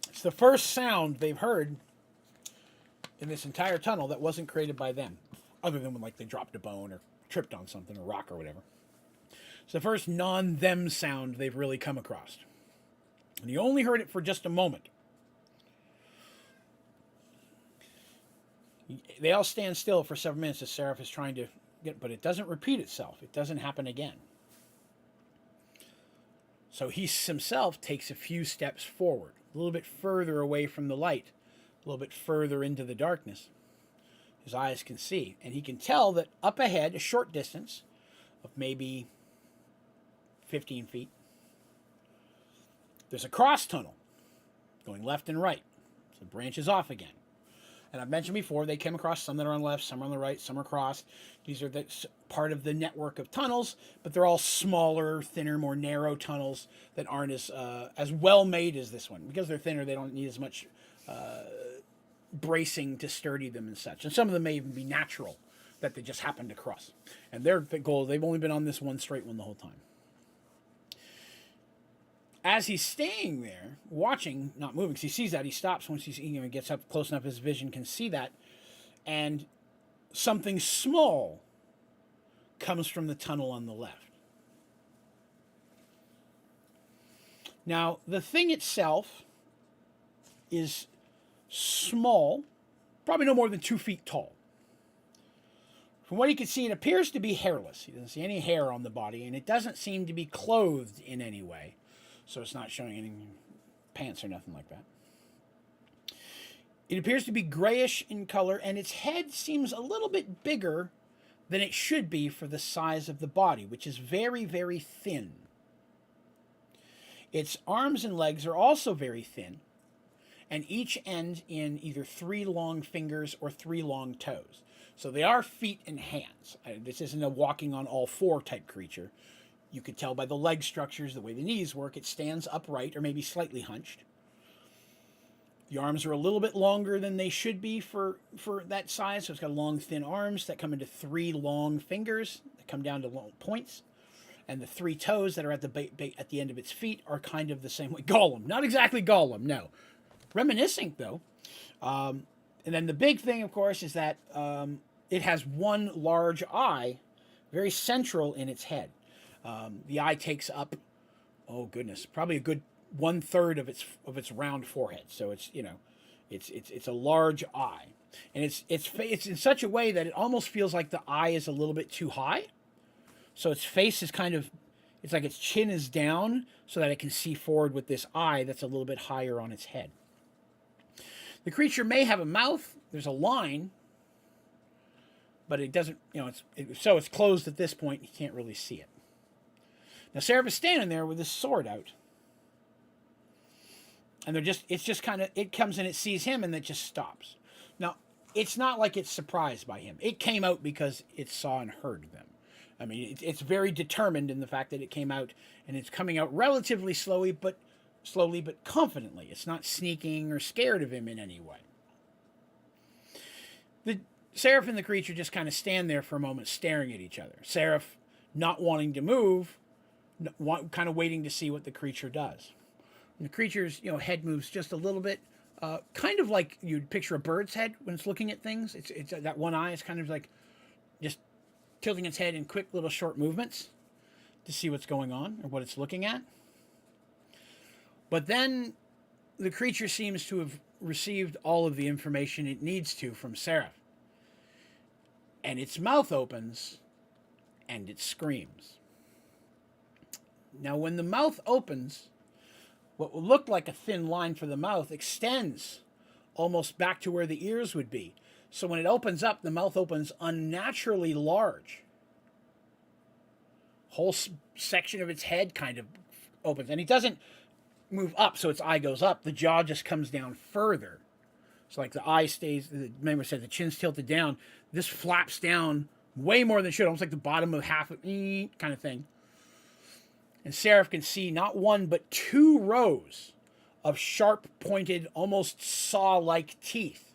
It's the first sound they've heard in this entire tunnel that wasn't created by them. Other than when they dropped a bone or tripped on something or rock or whatever. It's the first non-them sound they've really come across. And you only heard it for just a moment. They all stand still for several minutes as Seraph is trying to get, but it doesn't repeat itself. It doesn't happen again. So he himself takes a few steps forward, a little bit further away from the light, a little bit further into the darkness. His eyes can see, and he can tell that up ahead, a short distance of maybe 15 feet, there's a cross tunnel going left and right. So it branches off again. And I've mentioned before, they came across some that are on the left, some are on the right, some are crossed. These are part of the network of tunnels, but they're all smaller, thinner, more narrow tunnels that aren't as well made as this one. Because they're thinner, they don't need as much bracing to sturdy them and such. And some of them may even be natural, that they just happen to cross. And their goal, they've only been on this one straight one the whole time. As he's staying there, watching, not moving, because he sees that, he stops once he gets up close enough his vision can see that, and something small comes from the tunnel on the left. Now, the thing itself is small, probably no more than 2 feet tall. From what he can see, it appears to be hairless. He doesn't see any hair on the body, and it doesn't seem to be clothed in any way. So it's not showing any pants or nothing like that. It appears to be grayish in color, and its head seems a little bit bigger than it should be for the size of the body, which is very, very thin. Its arms and legs are also very thin, and each end in either 3 long fingers or 3 long toes. So they are feet and hands. This isn't a walking on all 4 type creature. You could tell by the leg structures, the way the knees work, it stands upright or maybe slightly hunched. The arms are a little bit longer than they should be for that size. So it's got long, thin arms that come into 3 long fingers that come down to long points. And the 3 toes that are at the end of its feet are kind of the same way. Gollum. Not exactly Gollum, no. Reminiscing, though. And then the big thing, of course, is that it has one large eye, very central in its head. The eye takes up, oh goodness, probably a good 1/3 of its round forehead. So it's it's a large eye, and it's in such a way that it almost feels like the eye is a little bit too high. So its face is it's like its chin is down so that it can see forward with this eye that's a little bit higher on its head. The creature may have a mouth. There's a line, but it doesn't. So it's closed at this point. You can't really see it. Now, Seraph is standing there with his sword out. And it comes and it sees him and it just stops. Now, it's not like it's surprised by him. It came out because it saw and heard them. I mean, it's very determined in the fact that it came out, and it's coming out relatively slowly but confidently. It's not sneaking or scared of him in any way. The Seraph and the creature just kind of stand there for a moment staring at each other. Seraph not wanting to move, kind of waiting to see what the creature does. And the creature's head moves just a little bit, kind of like you'd picture a bird's head when it's looking at things. It's that one eye is kind of like just tilting its head in quick little short movements to see what's going on or what it's looking at. But then the creature seems to have received all of the information it needs to from Seraph. And its mouth opens and it screams. Now, when the mouth opens, what will look like a thin line for the mouth extends almost back to where the ears would be. So when it opens up, the mouth opens unnaturally large. Whole section of its head kind of opens. And it doesn't move up so its eye goes up. The jaw just comes down further. So like the eye stays, remember I said the chin's tilted down. This flaps down way more than it should, almost like the bottom of half of kind of thing. And Seraph can see not one but 2 rows of sharp pointed, almost saw-like teeth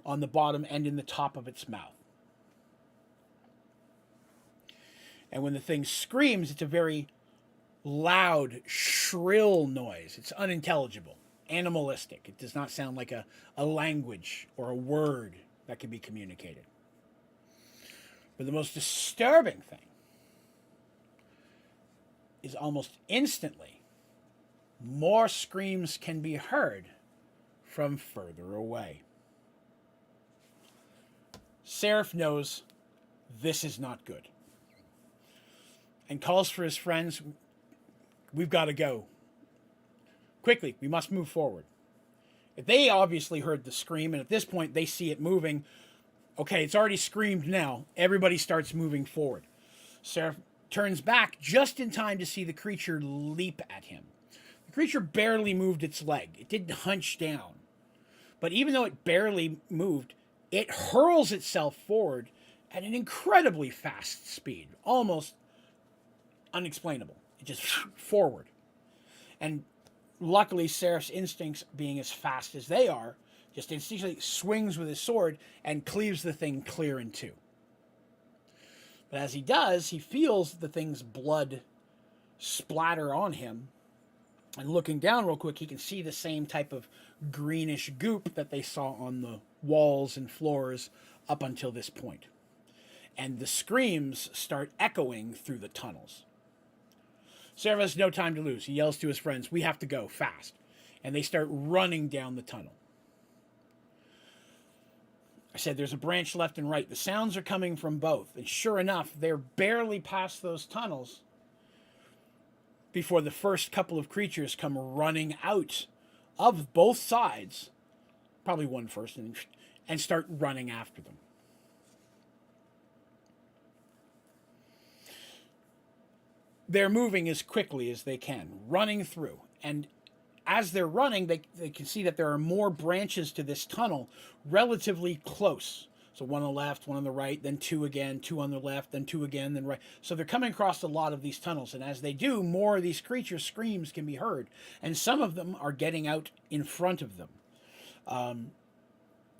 on the bottom and in the top of its mouth. And when the thing screams, it's a very loud, shrill noise. It's unintelligible, animalistic. It does not sound like a language or a word that can be communicated. But the most disturbing thing is almost instantly, more screams can be heard from further away. Seraph knows this is not good and calls for his friends. We've got to go. Quickly, we must move forward. If they obviously heard the scream, and at this point they see it moving, okay, it's already screamed now. Everybody starts moving forward. Seraph turns back just in time to see the creature leap at him. The creature barely moved its leg. It didn't hunch down. But even though it barely moved, it hurls itself forward at an incredibly fast speed, almost unexplainable. It just forward. And luckily, Seraph's instincts, being as fast as they are, just instinctively swings with his sword and cleaves the thing clear in 2. But as he does, he feels the thing's blood splatter on him. And looking down real quick, he can see the same type of greenish goop that they saw on the walls and floors up until this point. And the screams start echoing through the tunnels. Seraph has no time to lose. He yells to his friends, we have to go, fast. And they start running down the tunnel. I said there's a branch left and right. The sounds are coming from both. And sure enough, they're barely past those tunnels before the first couple of creatures come running out of both sides, probably one first, and start running after them. They're moving as quickly as they can, running through. And as they're running, they can see that there are more branches to this tunnel relatively close. So one on the left, one on the right, then 2 again, 2 on the left, then 2 again, then right. So they're coming across a lot of these tunnels. And as they do, more of these creatures' screams can be heard. And some of them are getting out in front of them.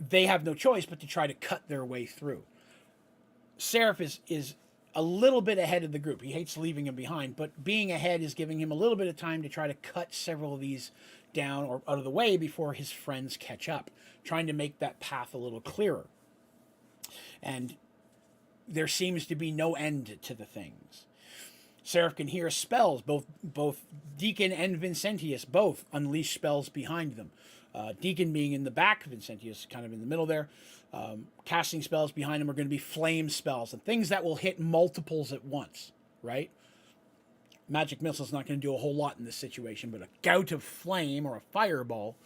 They have no choice but to try to cut their way through. Seraph is a little bit ahead of the group. He hates leaving him behind, but being ahead is giving him a little bit of time to try to cut several of these down or out of the way before his friends catch up, trying to make that path a little clearer. And there seems to be no end to the things. Seraph can hear spells. Both Deacon and Vincentius both unleash spells behind them. Deacon being in the back, Vincentius kind of in the middle there. Casting spells behind him are going to be flame spells and things that will hit multiples at once, right? Magic missile's not going to do a whole lot in this situation, but a gout of flame or a fireball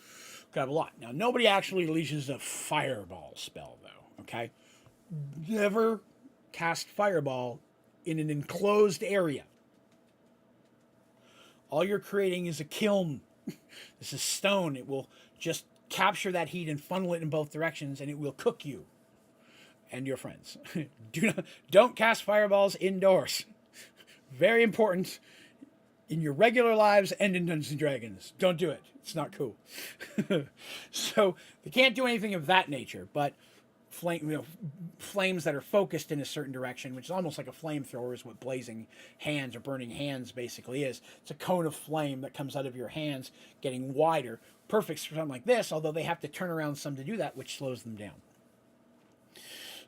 could have a lot. Now, nobody actually unleashes a fireball spell, though, okay? Never cast fireball in an enclosed area. All you're creating is a kiln. This is stone. It will just capture that heat and funnel it in both directions, and it will cook you and your friends. Don't cast fireballs indoors. Very important in your regular lives and in Dungeons & Dragons. Don't do it. It's not cool. So they can't do anything of that nature, but flames that are focused in a certain direction, which is almost like a flamethrower, is what blazing hands or burning hands basically is. It's a cone of flame that comes out of your hands, getting wider. Perfect for something like this, although they have to turn around some to do that, which slows them down.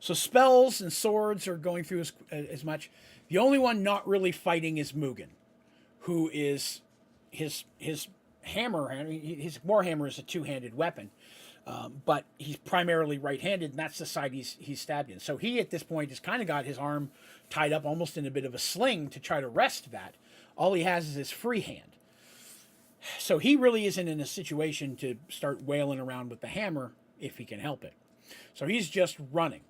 So spells and swords are going through as much. The only one not really fighting is Mugen, who is his hammer. His warhammer is a two-handed weapon, but he's primarily right-handed, and that's the side he's stabbed in. So he at this point has kind of got his arm tied up almost in a bit of a sling to try to rest that. All he has is his free hand. So he really isn't in a situation to start wailing around with the hammer if he can help it. So he's just running.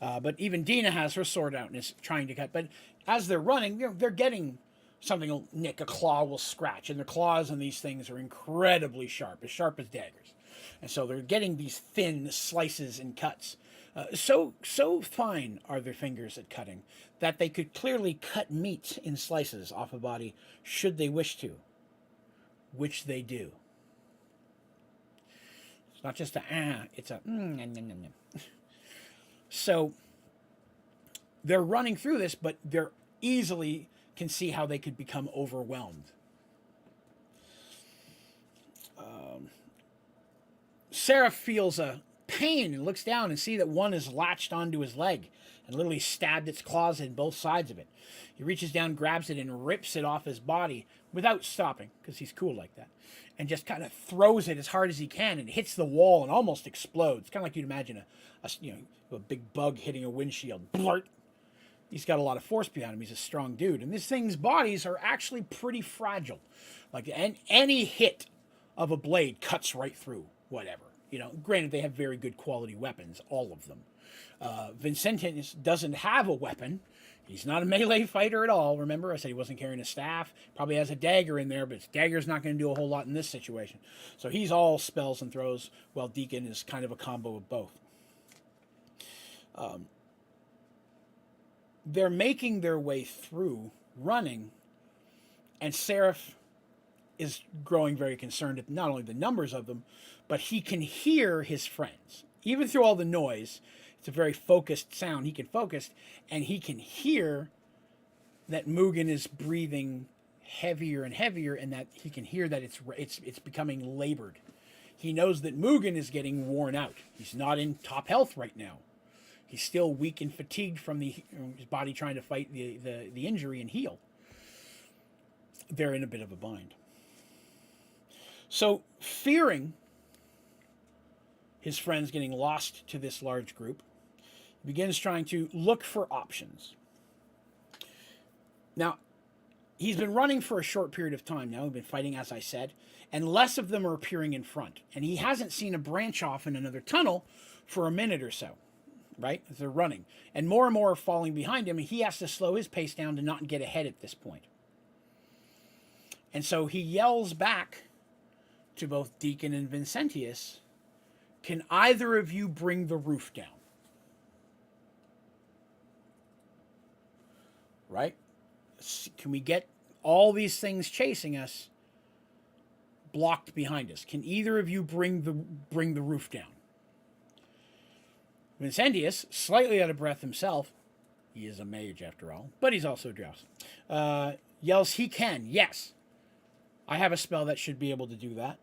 But even Dina has her sword out and is trying to cut. But as they're running, they're getting something will nick, a claw will scratch. And the claws on these things are incredibly sharp as daggers. And so they're getting these thin slices and cuts. So fine are their fingers at cutting that they could clearly cut meat in slices off a body should they wish to, which they do. It's not just it's a So they're running through this, but they're easily can see how they could become overwhelmed. Seraph feels a pain and looks down and see that one is latched onto his leg and literally stabbed its claws in both sides of it. He reaches down, grabs it, and rips it off his body without stopping, because he's cool like that, and just kind of throws it as hard as he can, and it hits the wall and almost explodes. Kind of like you'd imagine a big bug hitting a windshield. Blurt. He's got a lot of force behind him. He's a strong dude. And this thing's bodies are actually pretty fragile. Like, any hit of a blade cuts right through whatever. Granted, they have very good quality weapons, all of them. Vincentius doesn't have a weapon. He's not a melee fighter at all. Remember, I said he wasn't carrying a staff. Probably has a dagger in there, but dagger's not going to do a whole lot in this situation. So he's all spells and throws, while Deacon is kind of a combo of both. They're making their way through, running, and Seraph is growing very concerned at not only the numbers of them, but he can hear his friends. Even through all the noise, it's a very focused sound. He can focus, and he can hear that Mugen is breathing heavier and heavier, and that he can hear that it's becoming labored. He knows that Mugen is getting worn out. He's not in top health right now. He's still weak and fatigued from his body trying to fight the injury and heal. They're in a bit of a bind. So, fearing his friends getting lost to this large group, he begins trying to look for options. Now, he's been running for a short period of time now. He's been fighting, as I said, and less of them are appearing in front. And he hasn't seen a branch off in another tunnel for a minute or so. Right? As they're running. And more are falling behind him, and he has to slow his pace down to not get ahead at this point. And so he yells back to both Deacon and Vincentius, "Can either of you bring the roof down?" Right? Can we get all these things chasing us blocked behind us? Can either of you bring the roof down? Vincentius, slightly out of breath himself, he is a mage after all, but he's also drowsy, yells he can. Yes, I have a spell that should be able to do that.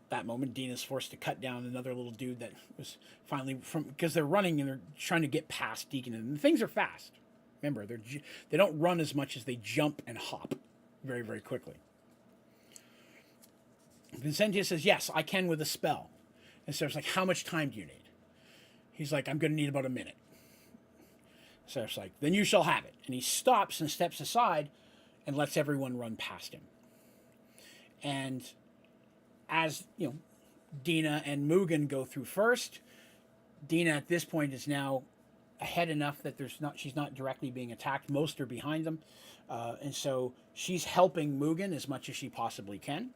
That moment, Dina's forced to cut down another little dude that was finally because they're running and they're trying to get past Deacon, and things are fast. Remember, they don't run as much as they jump and hop very, very quickly. Vincentius says, "Yes, I can with a spell." And Seraph's like, "How much time do you need?" He's like, "I'm going to need about a minute." Seraph's like, "Then you shall have it." And he stops and steps aside and lets everyone run past him. And as, Dina and Mugen go through first, Dina at this point is now ahead enough that she's not directly being attacked. Most are behind them. And so she's helping Mugen as much as she possibly can.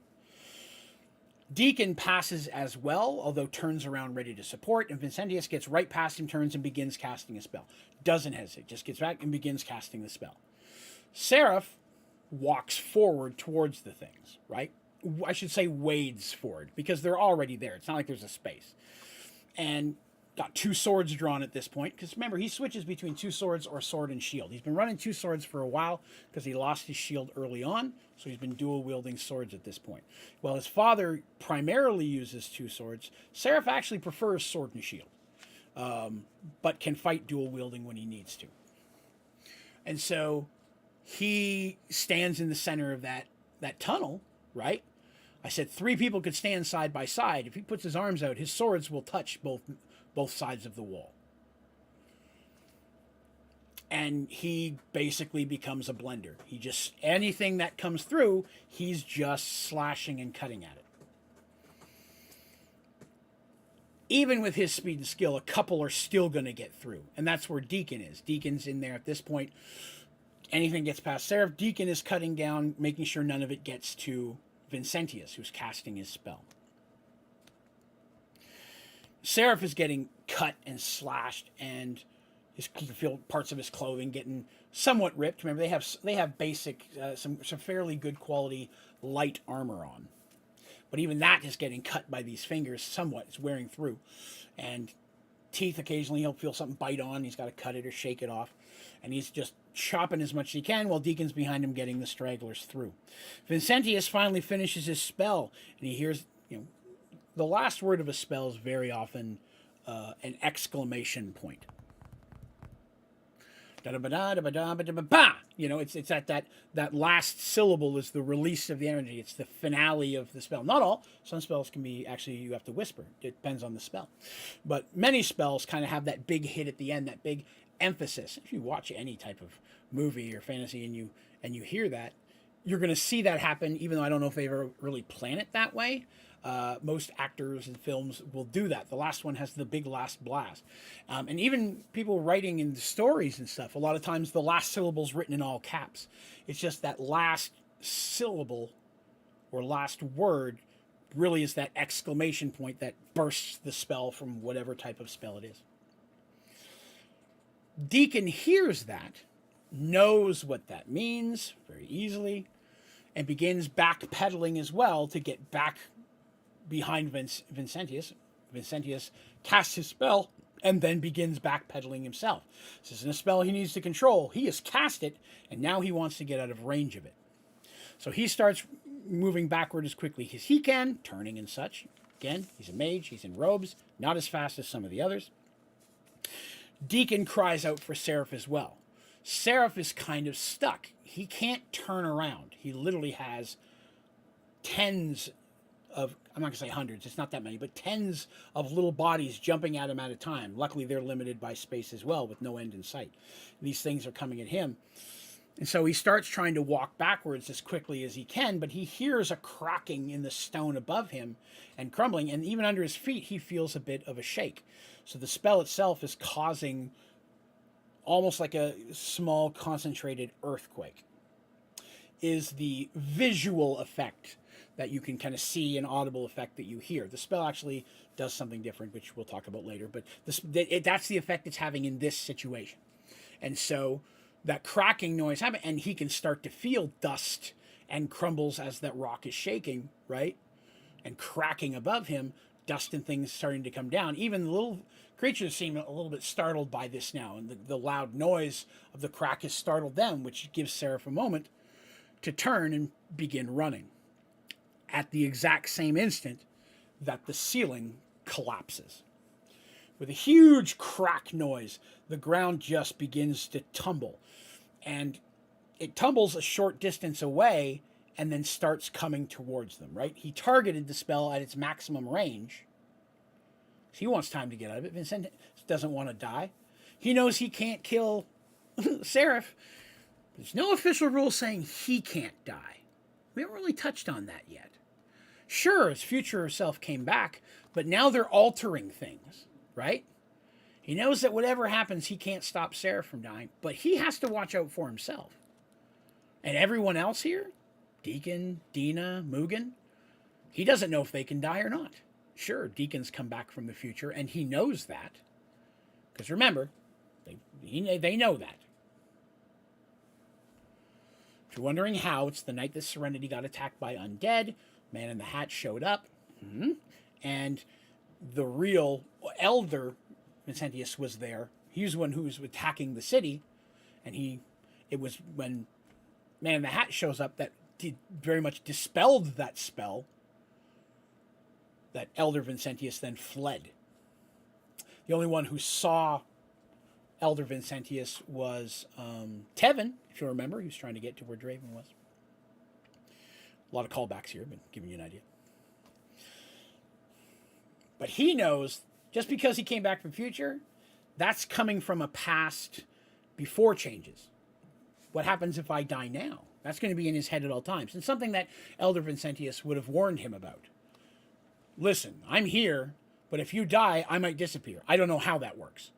Deacon passes as well, although turns around ready to support, and Vincentius gets right past him, turns, and begins casting a spell. Doesn't hesitate, just gets back and begins casting the spell. Seraph walks forward towards the things, right? I should say wades forward, because they're already there. It's not like there's a space. And got two swords drawn at this point, because remember, he switches between two swords or sword and shield. He's been running two swords for a while because he lost his shield early on, so he's been dual wielding swords at this point. While his father primarily uses two swords, Seraph actually prefers sword and shield, but can fight dual wielding when he needs to. And so he stands in the center of that tunnel, right? I said 3 people could stand side by side. If he puts his arms out, his swords will touch both sides of the wall. And he basically becomes a blender. He just, anything that comes through, he's just slashing and cutting at it. Even with his speed and skill, a couple are still going to get through. And that's where Deacon is. Deacon's in there at this point. Anything gets past Seraph, Deacon is cutting down, making sure none of it gets to Vincentius, who's casting his spell. Seraph is getting cut and slashed, and you can feel parts of his clothing getting somewhat ripped. Remember, they have basic, some fairly good quality light armor on. But even that is getting cut by these fingers somewhat. It's wearing through. And teeth, occasionally he'll feel something bite on. He's got to cut it or shake it off. And he's just chopping as much as he can while Deacon's behind him getting the stragglers through. Vincentius finally finishes his spell, and he hears, the last word of a spell is very often an exclamation point. It's at that last syllable is the release of the energy. It's the finale of the spell. Not all. Some spells can be actually, you have to whisper. It depends on the spell. But many spells kind of have that big hit at the end, that big emphasis. If you watch any type of movie or fantasy and you hear that, you're going to see that happen, even though I don't know if they ever really plan it that way. Most actors in films will do that. The last one has the big last blast. And even people writing in the stories and stuff, a lot of times the last syllable's written in all caps. It's just that last syllable or last word really is that exclamation point that bursts the spell from whatever type of spell it is. Deacon hears that, knows what that means very easily, and begins backpedaling as well to get back behind Vincentius. Vincentius casts his spell and then begins backpedaling himself. This isn't a spell he needs to control. He has cast it, and now he wants to get out of range of it. So he starts moving backward as quickly as he can, turning and such. Again, he's a mage, he's in robes, not as fast as some of the others. Deacon cries out for Seraph as well. Seraph is kind of stuck. He can't turn around. He literally has tens of, I'm not going to say hundreds, it's not that many, but tens of little bodies jumping at him at a time. Luckily, they're limited by space as well, with no end in sight. These things are coming at him. And so he starts trying to walk backwards as quickly as he can, but he hears a cracking in the stone above him and crumbling, and even under his feet, he feels a bit of a shake. So the spell itself is causing almost like a small concentrated earthquake, is the visual effect that you can kind of see, an audible effect that you hear. The spell actually does something different, which we'll talk about later, but that's the effect it's having in this situation. And so that cracking noise happens, and he can start to feel dust and crumbles as that rock is shaking, right? And cracking above him, dust and things starting to come down. Even the little creatures seem a little bit startled by this now, and the loud noise of the crack has startled them, which gives Seraph a moment to turn and begin running. At the exact same instant that the ceiling collapses. With a huge crack noise, the ground just begins to tumble. And it tumbles a short distance away and then starts coming towards them, right? He targeted the spell at its maximum range. He wants time to get out of it. Vincent doesn't want to die. He knows he can't kill Seraph. There's no official rule saying he can't die. We haven't really touched on that yet. Sure, his future self came back, but now they're altering things, right? He knows that whatever happens, he can't stop Seraph from dying, but he has to watch out for himself. And everyone else here, Deacon, Dina, Mugen, he doesn't know if they can die or not. Sure, Deacon's come back from the future, and he knows that. Because remember, they know that. If you're wondering how, it's the night that Serenity got attacked by undead. Man in the Hat showed up. And the real elder Vincentius was there. He was the one who was attacking the city, and it was when Man in the Hat shows up that very much dispelled that spell, that Elder Vincentius then fled. The only one who saw Elder Vincentius was Tevin, if you remember. He was trying to get to where Draven was. A lot of callbacks here, but giving you an idea. But he knows, just because he came back from future, that's coming from a past before changes. What happens if I die now? That's going to be in his head at all times. And something that Elder Vincentius would have warned him about. Listen, I'm here, but if you die, I might disappear. I don't know how that works.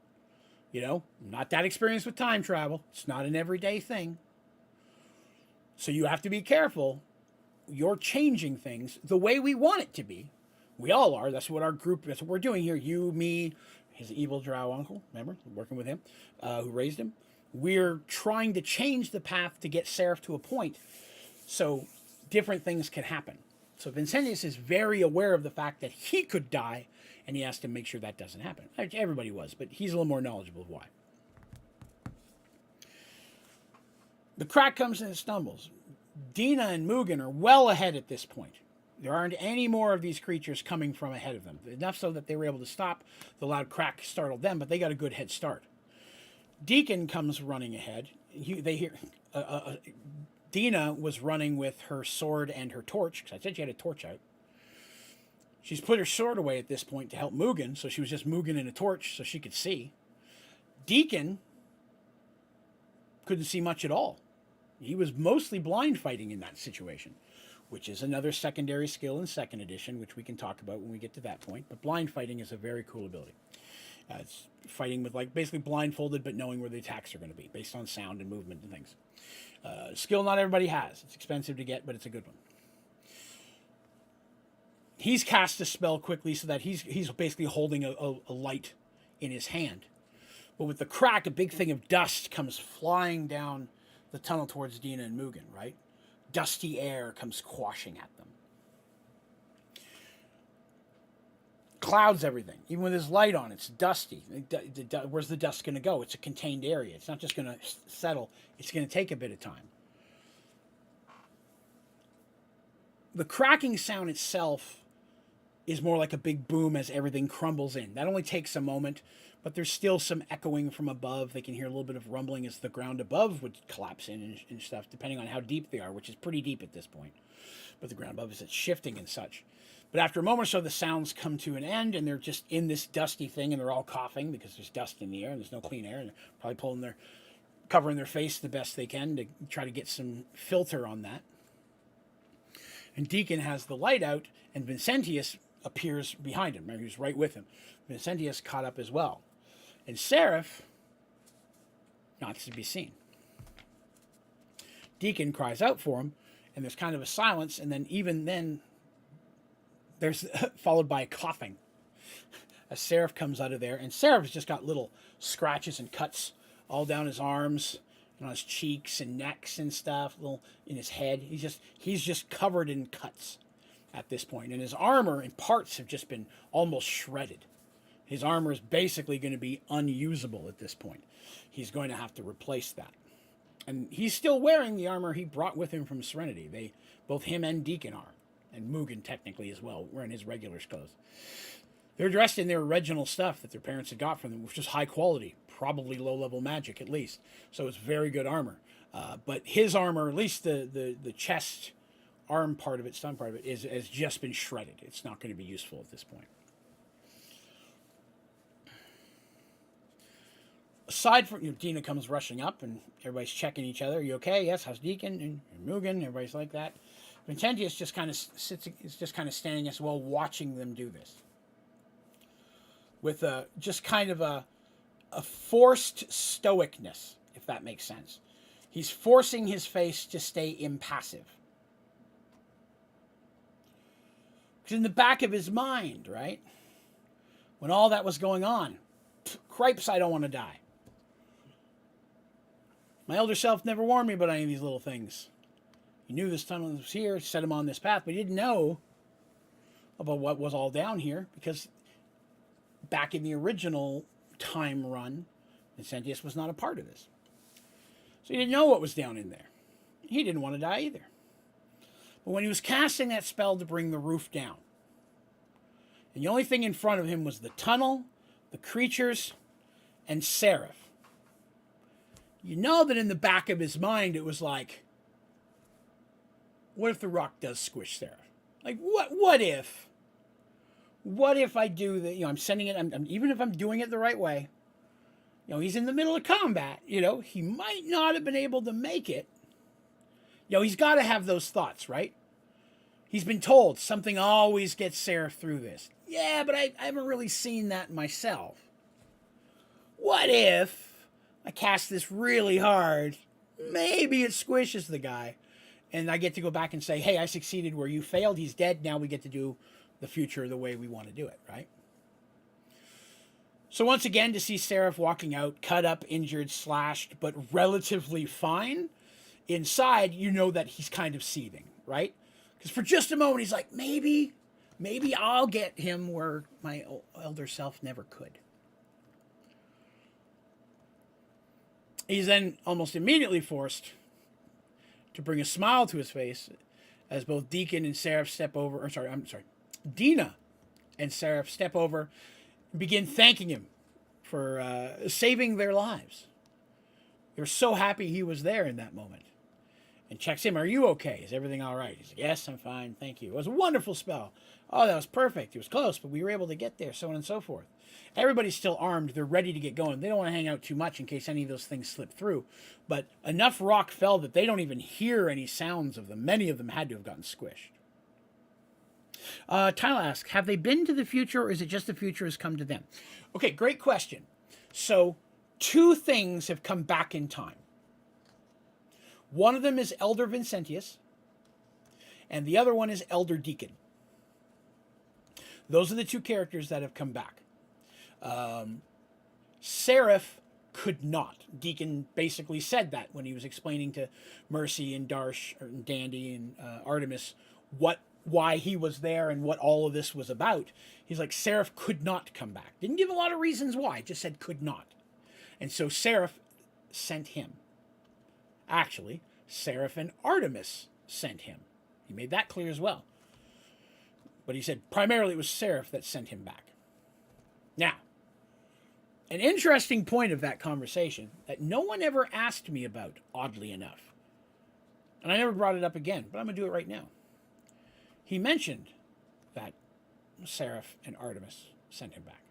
You know, I'm not that experienced with time travel. It's not an everyday thing. So you have to be careful. You're changing things the way we want it to be. We all are. That's what our group, that's what we're doing here. You, me, his evil drow uncle, remember, working with him, who raised him. We're trying to change the path to get Seraph to a point so different things can happen. So Vincentius is very aware of the fact that he could die, and he has to make sure that doesn't happen. Everybody was, but he's a little more knowledgeable of why. The crack comes and stumbles. Dina and Mugen are well ahead at this point. There aren't any more of these creatures coming from ahead of them. Enough so that they were able to stop. The loud crack startled them, but they got a good head start. Deacon comes running ahead. They hear Dina was running with her sword and her torch, because I said she had a torch out. She's put her sword away at this point to help Mugen, so she was just Mugen in a torch so she could see. Deacon couldn't see much at all. He was mostly blind fighting in that situation, which is another secondary skill in 2nd edition, which we can talk about when we get to that point. But blind fighting is a very cool ability. It's fighting with, like, basically blindfolded, but knowing where the attacks are going to be, based on sound and movement and things. Skill not everybody has. It's expensive to get, but it's a good one. He's cast a spell quickly so that he's basically holding a light in his hand. But with the crack, a big thing of dust comes flying down the tunnel towards Dina and Mugen, right? Dusty air comes quashing at them. Clouds everything. Even with his light on, it's dusty. Where's the dust going to go? It's a contained area. It's not just going to settle. It's going to take a bit of time. The cracking sound itself is more like a big boom as everything crumbles in. That only takes a moment, but there's still some echoing from above. They can hear a little bit of rumbling as the ground above would collapse in and stuff, depending on how deep they are, which is pretty deep at this point. But the ground above is shifting and such. But after a moment or so, the sounds come to an end, and they're just in this dusty thing, and they're all coughing because there's dust in the air, and there's no clean air, and they're probably covering their face the best they can to try to get some filter on that. And Deacon has the light out, and Vincentius appears behind him. Remember, he was right with him. Vincentius caught up as well. And Seraph, not to be seen. Deacon cries out for him, and there's kind of a silence, and then even then, there's followed by a coughing. As Seraph comes out of there, and Seraph has just got little scratches and cuts all down his arms and on his cheeks and necks and stuff, little in his head. He's just covered in cuts at this point, and his armor in parts have just been almost shredded. His armor is basically going to be unusable at this point. He's going to have to replace that. And he's still wearing the armor he brought with him from Serenity. Both him and Deacon are. And Mugen technically as well, wearing his regular clothes. They're dressed in their original stuff that their parents had got from them, which is high quality, probably low-level magic at least. So it's very good armor. But his armor, at least the chest arm part of it, stun part of it, has just been shredded. It's not going to be useful at this point. Aside from, Dina comes rushing up, and everybody's checking each other. Are you okay? Yes. How's Deacon and Mugen? Everybody's like that. Vincentius just kind of is just kind of standing as well, watching them do this, with just kind of a forced stoicness, if that makes sense. He's forcing his face to stay impassive. Because in the back of his mind, right, when all that was going on, cripes, I don't want to die. My elder self never warned me about any of these little things. He knew this tunnel was here, set him on this path, but he didn't know about what was all down here, because back in the original time run. Vincentius was not a part of this. So he didn't know what was down in there. He didn't want to die either. But when he was casting that spell to bring the roof down, and the only thing in front of him was the tunnel, the creatures, and Seraph. You know that in the back of his mind it was like, what if the rock does squish Seraph? Like, what if? What if I do that? I'm sending it, even if I'm doing it the right way, he's in the middle of combat, he might not have been able to make it. He's got to have those thoughts, right? He's been told something always gets Seraph through this. Yeah, but I haven't really seen that myself. What if I cast this really hard? Maybe it squishes the guy. And I get to go back and say, hey, I succeeded where you failed. He's dead. Now we get to do the future the way we want to do it, right? So once again, to see Seraph walking out, cut up, injured, slashed, but relatively fine, inside, you know that he's kind of seething, right? Because for just a moment, he's like, maybe I'll get him where my elder self never could. He's then almost immediately forced to bring a smile to his face as both Deacon and Seraph Dina and Seraph step over and begin thanking him for saving their lives. They're so happy he was there in that moment. And checks him, are you okay? Is everything all right? He's like, yes, I'm fine, thank you. It was a wonderful spell. Oh, that was perfect. It was close, but we were able to get there, so on and so forth. Everybody's still armed. They're ready to get going. They don't want to hang out too much in case any of those things slip through. But enough rock fell that they don't even hear any sounds of them. Many of them had to have gotten squished. Tyler asks, have they been to the future, or is it just the future has come to them? Okay, great question. So, 2 things have come back in time. One of them is Elder Vincentius, and the other one is Elder Deacon. Those are the 2 characters that have come back. Seraph could not. Deacon basically said that when he was explaining to Mercy and Darsh and Dandy and Artemis why he was there and what all of this was about. He's like, Seraph could not come back. Didn't give a lot of reasons why, just said could not. And so Seraph sent him. Actually, Seraph and Artemis sent him. He made that clear as well. But he said primarily it was Seraph that sent him back. Now, an interesting point of that conversation that no one ever asked me about, oddly enough, and I never brought it up again, but I'm going to do it right now. He mentioned that Seraph and Artemis sent him back.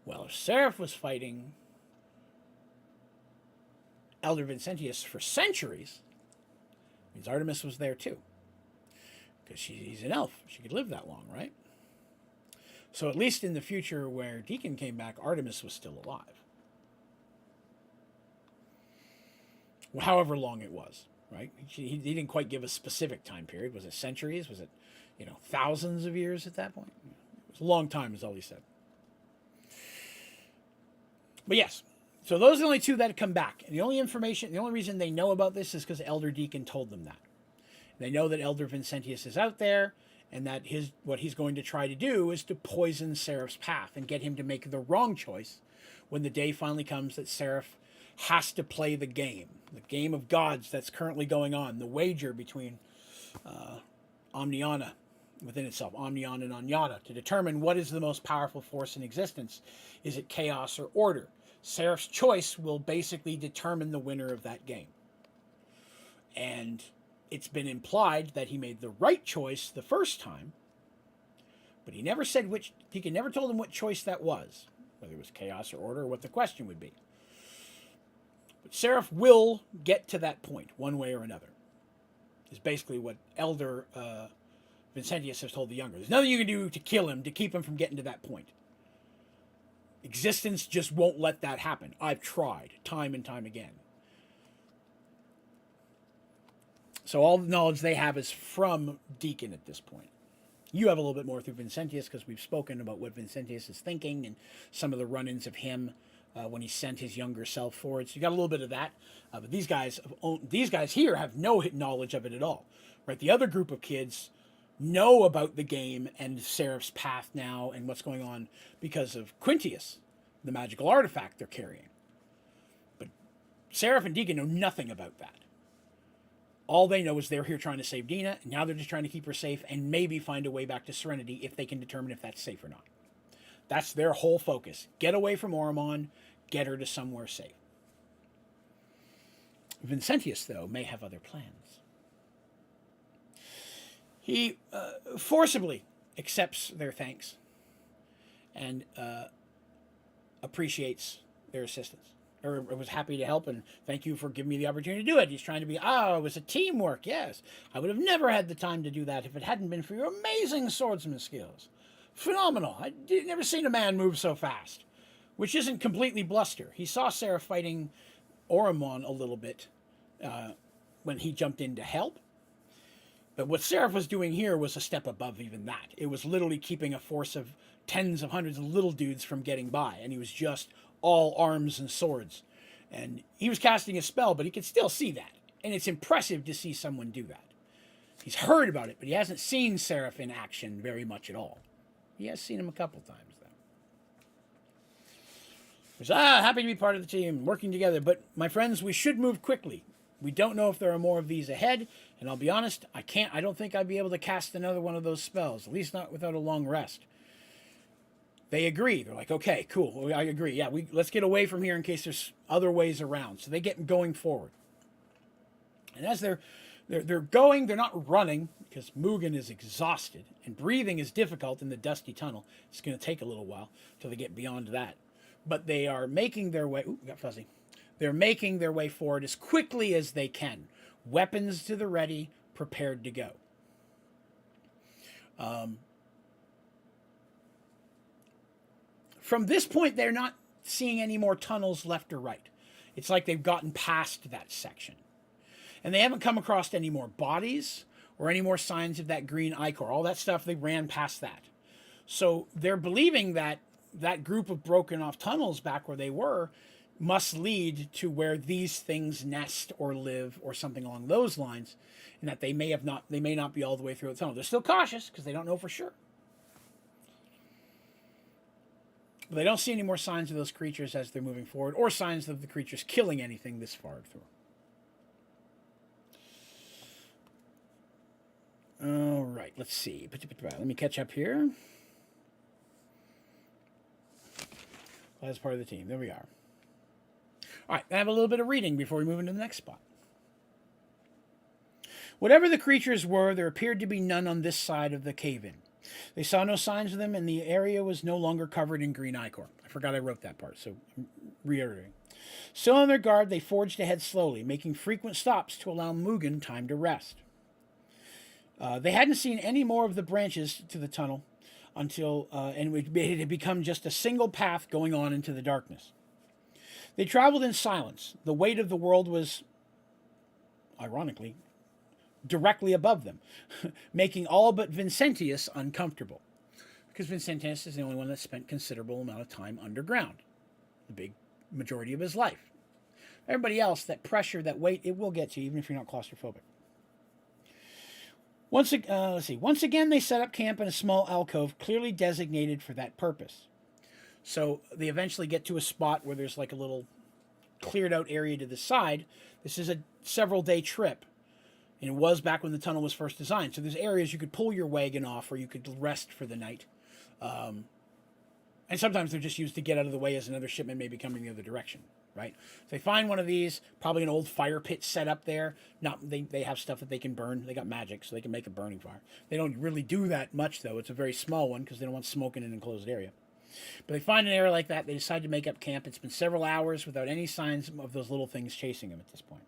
Well, if Seraph was fighting Elder Vincentius for centuries, means Artemis was there too. Because he's an elf. She could live that long, right? So at least in the future where Deacon came back, Artemis was still alive. However long it was, right? He didn't quite give a specific time period. Was it centuries? Was it, thousands of years at that point? It was a long time is all he said. But yes, so those are the only 2 that have come back. And the only reason they know about this is because Elder Deacon told them that. They know that Elder Vincentius is out there, and that what he's going to try to do is to poison Seraph's path and get him to make the wrong choice when the day finally comes that Seraph has to play the game of gods that's currently going on, the wager between Omniana within itself, Omnion and Anyata, to determine what is the most powerful force in existence. Is it chaos or order? Seraph's choice will basically determine the winner of that game. And it's been implied that he made the right choice the first time, but he never said which. Deacon never told him what choice that was, whether it was chaos or order, or what the question would be. But Seraph will get to that point, one way or another. Is basically what Elder Vincentius has told the younger. There's nothing you can do to kill him, to keep him from getting to that point. Existence just won't let that happen. I've tried, time and time again. So all the knowledge they have is from Deacon at this point. You have a little bit more through Vincentius because we've spoken about what Vincentius is thinking and some of the run-ins of him when he sent his younger self forward. So you got a little bit of that. But these guys here have no knowledge of it at all. Right? The other group of kids know about the game and Seraph's path now and what's going on because of Quintius the magical artifact they're carrying. But Seraph and Deacon know nothing about that. All they know is they're here trying to save Dina, and now they're just trying to keep her safe and maybe find a way back to Serenity if they can determine if that's safe or not. That's their whole focus. Get away from Oromon, get her to somewhere safe. Vincentius, though, may have other plans. He forcibly accepts their thanks and appreciates their assistance. Or was happy to help and thank you for giving me the opportunity to do it. He's trying to be, it was a teamwork, yes. I would have never had the time to do that if it hadn't been for your amazing swordsman skills. Phenomenal. I'd never seen a man move so fast. Which isn't completely bluster. He saw Sarah fighting Oromon a little bit when he jumped in to help. But what Seraph was doing here was a step above even that. It was literally keeping a force of tens of hundreds of little dudes from getting by. And he was just all arms and swords. And he was casting a spell, but he could still see that. And it's impressive to see someone do that. He's heard about it, but he hasn't seen Seraph in action very much at all. He has seen him a couple times, though. He's happy to be part of the team, working together. But, my friends, we should move quickly. We don't know if there are more of these ahead. And I'll be honest, I don't think I'd be able to cast another one of those spells. At least not without a long rest. They agree. They're like, okay, cool. I agree. Yeah, let's get away from here in case there's other ways around. So they get going forward. And as they're going, they're not running because Mugen is exhausted and breathing is difficult in the dusty tunnel. It's going to take a little while until they get beyond that. But they are making their way. Ooh, got fuzzy. They're making their way forward as quickly as they can. Weapons to the ready, prepared to go. From this point, they're not seeing any more tunnels left or right. It's like they've gotten past that section. And they haven't come across any more bodies or any more signs of that green ichor. All that stuff, they ran past that. So they're believing that that group of broken off tunnels back where they were must lead to where these things nest or live or something along those lines, and that they may not be all the way through the tunnel. They're still cautious because they don't know for sure. But they don't see any more signs of those creatures as they're moving forward, or signs of the creatures killing anything this far through. All right, let's see. Let me catch up here. As part of the team. There we are. All right, I have a little bit of reading before we move into the next spot. Whatever the creatures were, there appeared to be none on this side of the cave-in. They saw no signs of them, and the area was no longer covered in green ichor. I forgot I wrote that part, so I'm reiterating. Still on their guard, they forged ahead slowly, making frequent stops to allow Mugen time to rest. They hadn't seen any more of the branches to the tunnel until and it had become just a single path going on into the darkness. They traveled in silence. The weight of the world was, ironically, directly above them, making all but Vincentius uncomfortable. Because Vincentius is the only one that spent considerable amount of time underground, the big majority of his life. Everybody else, that pressure, that weight, it will get you, even if you're not claustrophobic. Once again, they set up camp in a small alcove clearly designated for that purpose. So they eventually get to a spot where there's like a little cleared out area to the side. This is a several day trip. And it was back when the tunnel was first designed. So there's areas you could pull your wagon off or you could rest for the night. And sometimes they're just used to get out of the way as another shipment may be coming the other direction, right? So they find one of these, probably an old fire pit set up there. They have stuff that they can burn. They got magic, so they can make a burning fire. They don't really do that much, though. It's a very small one because they don't want smoke in an enclosed area. But they find an area like that. They decide to make up camp. It's been several hours without any signs of those little things chasing them at this point.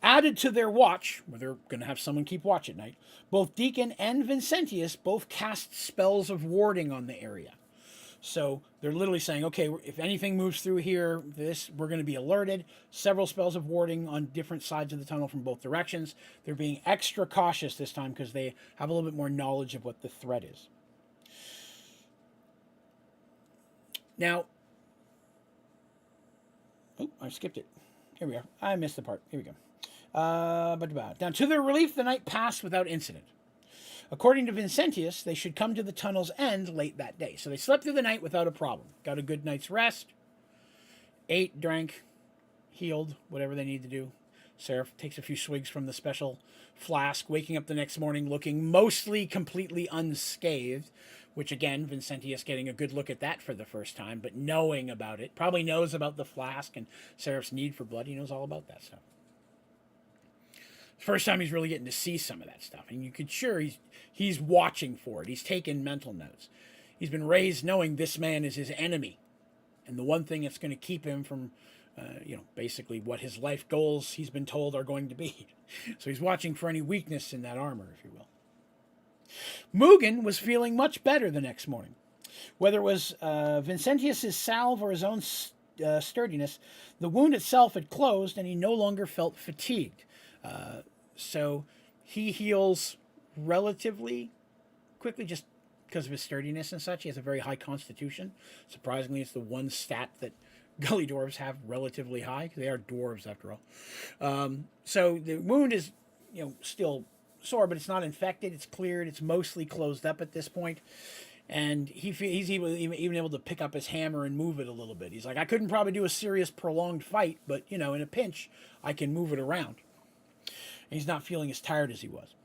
Added to their watch, where they're going to have someone keep watch at night, both Deacon and Vincentius both cast spells of warding on the area. So they're literally saying, okay, if anything moves through here, we're going to be alerted. Several spells of warding on different sides of the tunnel from both directions. They're being extra cautious this time because they have a little bit more knowledge of what the threat is. Now, I skipped it. Here we are. I missed the part. Here we go. Now, to their relief, the night passed without incident. According to Vincentius, they should come to the tunnel's end late that day. So they slept through the night without a problem. Got a good night's rest, ate, drank, healed, whatever they need to do. Seraph takes a few swigs from the special flask, waking up the next morning looking mostly completely unscathed, which again, Vincentius getting a good look at that for the first time, but knowing about it. Probably knows about the flask and Seraph's need for blood. He knows all about that stuff. First time he's really getting to see some of that stuff. And you could sure he's watching for it. He's taking mental notes. He's been raised knowing this man is his enemy. And the one thing that's going to keep him from, basically what his life goals he's been told are going to be. So he's watching for any weakness in that armor, if you will. Mugen was feeling much better the next morning. Whether it was Vincentius's salve or his own sturdiness, the wound itself had closed and he no longer felt fatigued. So he heals relatively quickly just because of his sturdiness and such. He has a very high constitution. Surprisingly, it's the one stat that gully dwarves have relatively high, because they are dwarves after all. So the wound is, still sore, but it's not infected. It's cleared. It's mostly closed up at this point. And he's even able to pick up his hammer and move it a little bit. He's like, I couldn't probably do a serious prolonged fight, but, in a pinch, I can move it around. And he's not feeling as tired as he was.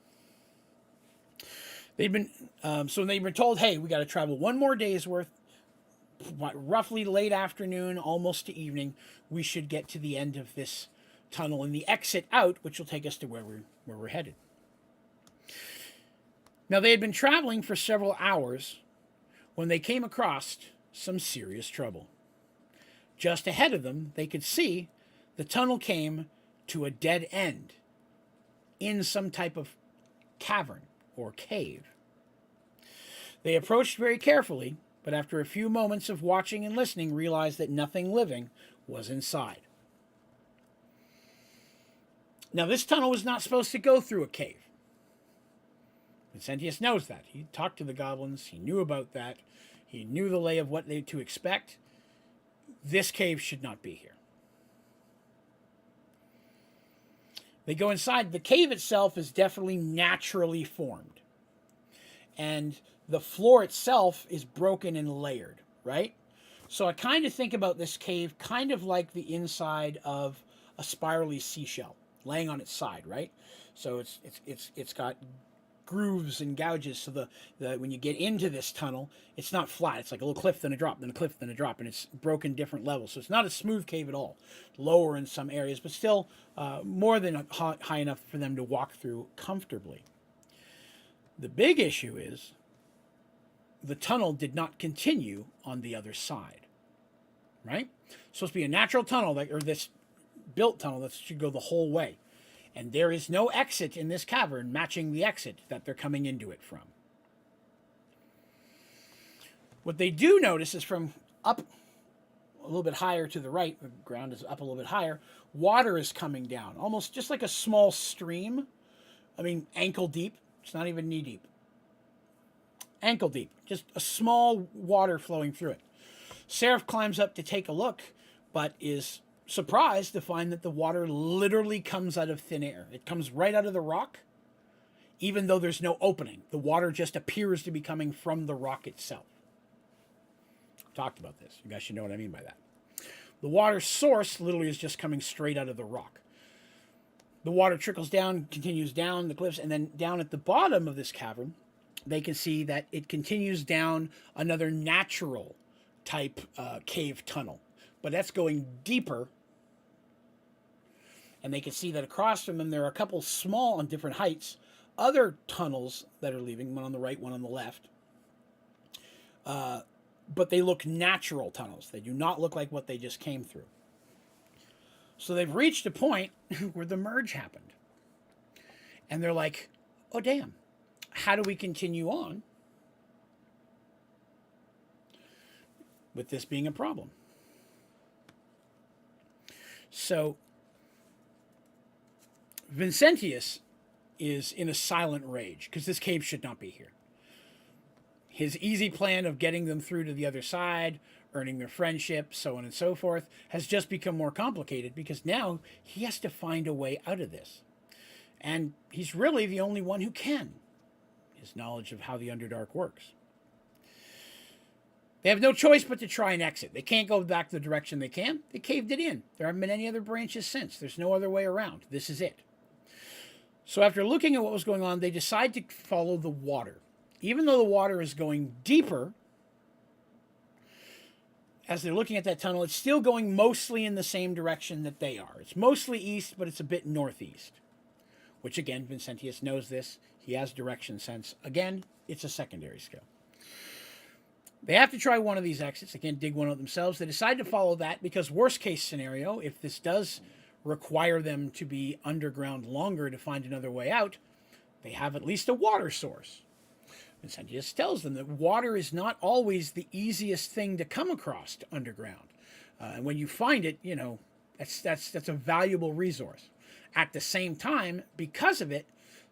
They've been told, hey, we got to travel one more day's worth. Roughly late afternoon, almost to evening, we should get to the end of this tunnel and the exit out, which will take us to where we're headed. Now, they had been traveling for several hours when they came across some serious trouble. Just ahead of them, they could see the tunnel came to a dead end in some type of cavern or cave. They approached very carefully, but after a few moments of watching and listening, realized that nothing living was inside. Now, this tunnel was not supposed to go through a cave. Vincentius knows that. He talked to the goblins. He knew about that. He knew the lay of what they to expect. This cave should not be here. They go inside. The cave itself is definitely naturally formed. And the floor itself is broken and layered, right? So I kind of think about this cave kind of like the inside of a spirally seashell, laying on its side, right? So it's got grooves and gouges, so the when you get into this tunnel, it's not flat. It's like a little cliff, then a drop, then a cliff, then a drop, and it's broken different levels. So it's not a smooth cave at all. Lower in some areas, but still more than high enough for them to walk through comfortably. The big issue is the tunnel did not continue on the other side, right? It's supposed to be a natural tunnel, or this built tunnel that should go the whole way. And there is no exit in this cavern matching the exit that they're coming into it from. What they do notice is from up a little bit higher to the right, the ground is up a little bit higher, water is coming down, almost just like a small stream. I mean, ankle deep. It's not even knee deep. Ankle deep. Just a small water flowing through it. Seraph climbs up to take a look, but is surprised to find that the water literally comes out of thin air. It comes right out of the rock, even though there's no opening. The water just appears to be coming from the rock itself. I've talked about this. You guys should know what I mean by that. The water source literally is just coming straight out of the rock. The water trickles down, continues down the cliffs, and then down at the bottom of this cavern, they can see that it continues down another natural type cave tunnel. But that's going deeper. And they can see that across from them, there are a couple small on different heights, other tunnels that are leaving, one on the right, one on the left. But they look natural tunnels. They do not look like what they just came through. So they've reached a point where the merge happened. And they're like, oh, damn. How do we continue on with this being a problem? So Vincentius is in a silent rage because this cave should not be here. His easy plan of getting them through to the other side, earning their friendship, so on and so forth, has just become more complicated because now he has to find a way out of this. And he's really the only one who can. his knowledge of how the Underdark works. They have no choice but to try and exit. They can't go back the direction they can. They caved it in. There haven't been any other branches since. There's no other way around. This is it. So after looking at what was going on, they decide to follow the water. Even though the water is going deeper, as they're looking at that tunnel, it's still going mostly in the same direction that they are. It's mostly east, but it's a bit northeast. Which again, Vincentius knows this. He has direction sense. Again, it's a secondary skill. They have to try one of these exits. They can't dig one out themselves. They decide to follow that because worst case scenario, if this does require them to be underground longer to find another way out, they have at least a water source. Vincentius tells them that water is not always the easiest thing to come across underground. And when you find it, you know, that's a valuable resource. At the same time, because of it,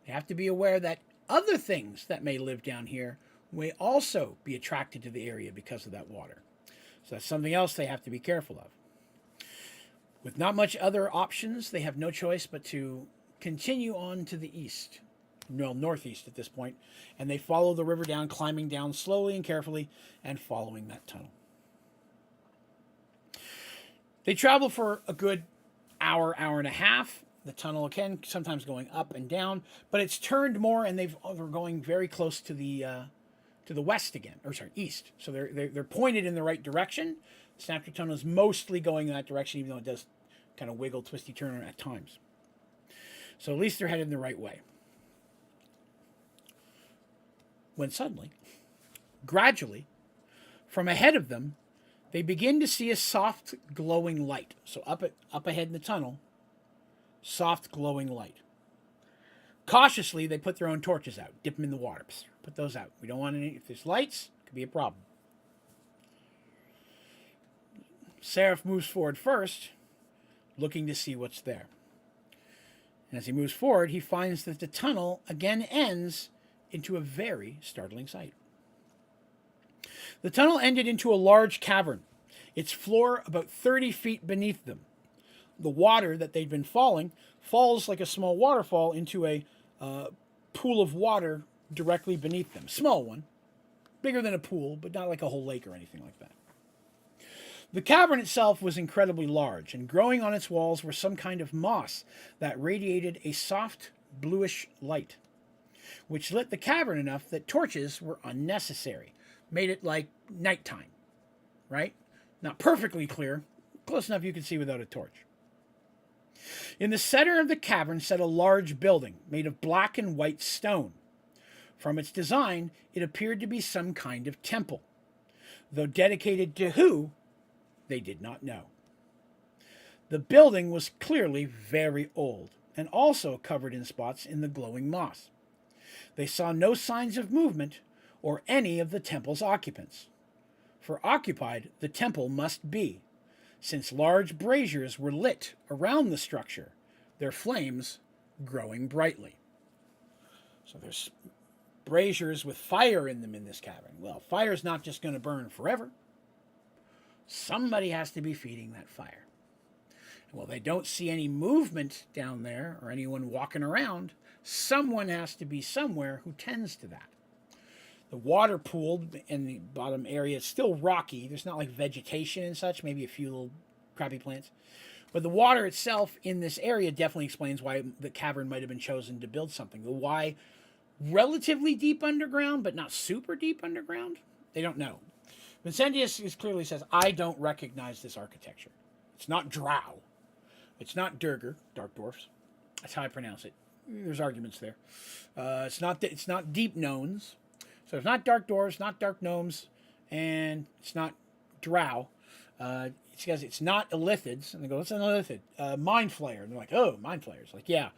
they have to be aware that other things that may live down here may also be attracted to the area because of that water. So that's something else they have to be careful of. With not much other options, they have no choice but to continue on to the east. Well, northeast at this point. And they follow the river down, climbing down slowly and carefully and following that tunnel. They travel for a good hour, hour and a half. The tunnel, again, sometimes going up and down. But it's turned more, and they're going very close to the west again, or sorry, east. So they're pointed in the right direction. The Snapshot Tunnel is mostly going in that direction, even though it does kind of wiggle, twisty, turn at times. So at least they're headed in the right way. When suddenly, gradually, from ahead of them, they begin to see a soft glowing light. So up ahead in the tunnel, soft glowing light. Cautiously, they put their own torches out, dip them in the water, put those out. We don't want any, if there's lights, it could be a problem. Seraph moves forward first, looking to see what's there. And as he moves forward, he finds that the tunnel again ends into a very startling sight. The tunnel ended into a large cavern, its floor about 30 feet beneath them. The water that they'd been falling falls like a small waterfall into a pool of water directly beneath them. Small one, bigger than a pool, but not like a whole lake or anything like that. The cavern itself was incredibly large, and growing on its walls were some kind of moss that radiated a soft bluish light, which lit the cavern enough that torches were unnecessary. Made it like nighttime, right? Not perfectly clear, close enough you could see without a torch. In the center of the cavern sat a large building made of black and white stone. From its design, it appeared to be some kind of temple. Though dedicated to who, they did not know. The building was clearly very old, and also covered in spots in the glowing moss. They saw no signs of movement or any of the temple's occupants. For occupied the temple must be, since large braziers were lit around the structure, their flames growing brightly. So there's braziers with fire in them in this cavern. Well, fire's not just going to burn forever. Somebody has to be feeding that fire. Well, they don't see any movement down there or anyone walking around. Someone has to be somewhere who tends to that. The water pool in the bottom area is still rocky. There's not like vegetation and such, maybe a few little crappy plants. But the water itself in this area definitely explains why the cavern might have been chosen to build something. The why relatively deep underground, but not super deep underground, they don't know. Vincentius clearly says, I don't recognize this architecture. It's not Drow. It's not Durger, Dark Dwarfs. That's how I pronounce it. There's arguments there. It's not Deep Gnomes. So it's not Dark Dwarves, not Dark Gnomes, and it's not Drow. It's because it's not Illithids. And they go, what's an Illithid? Mind Flayer. And they're like, oh, Mind Flayers. Like, yeah,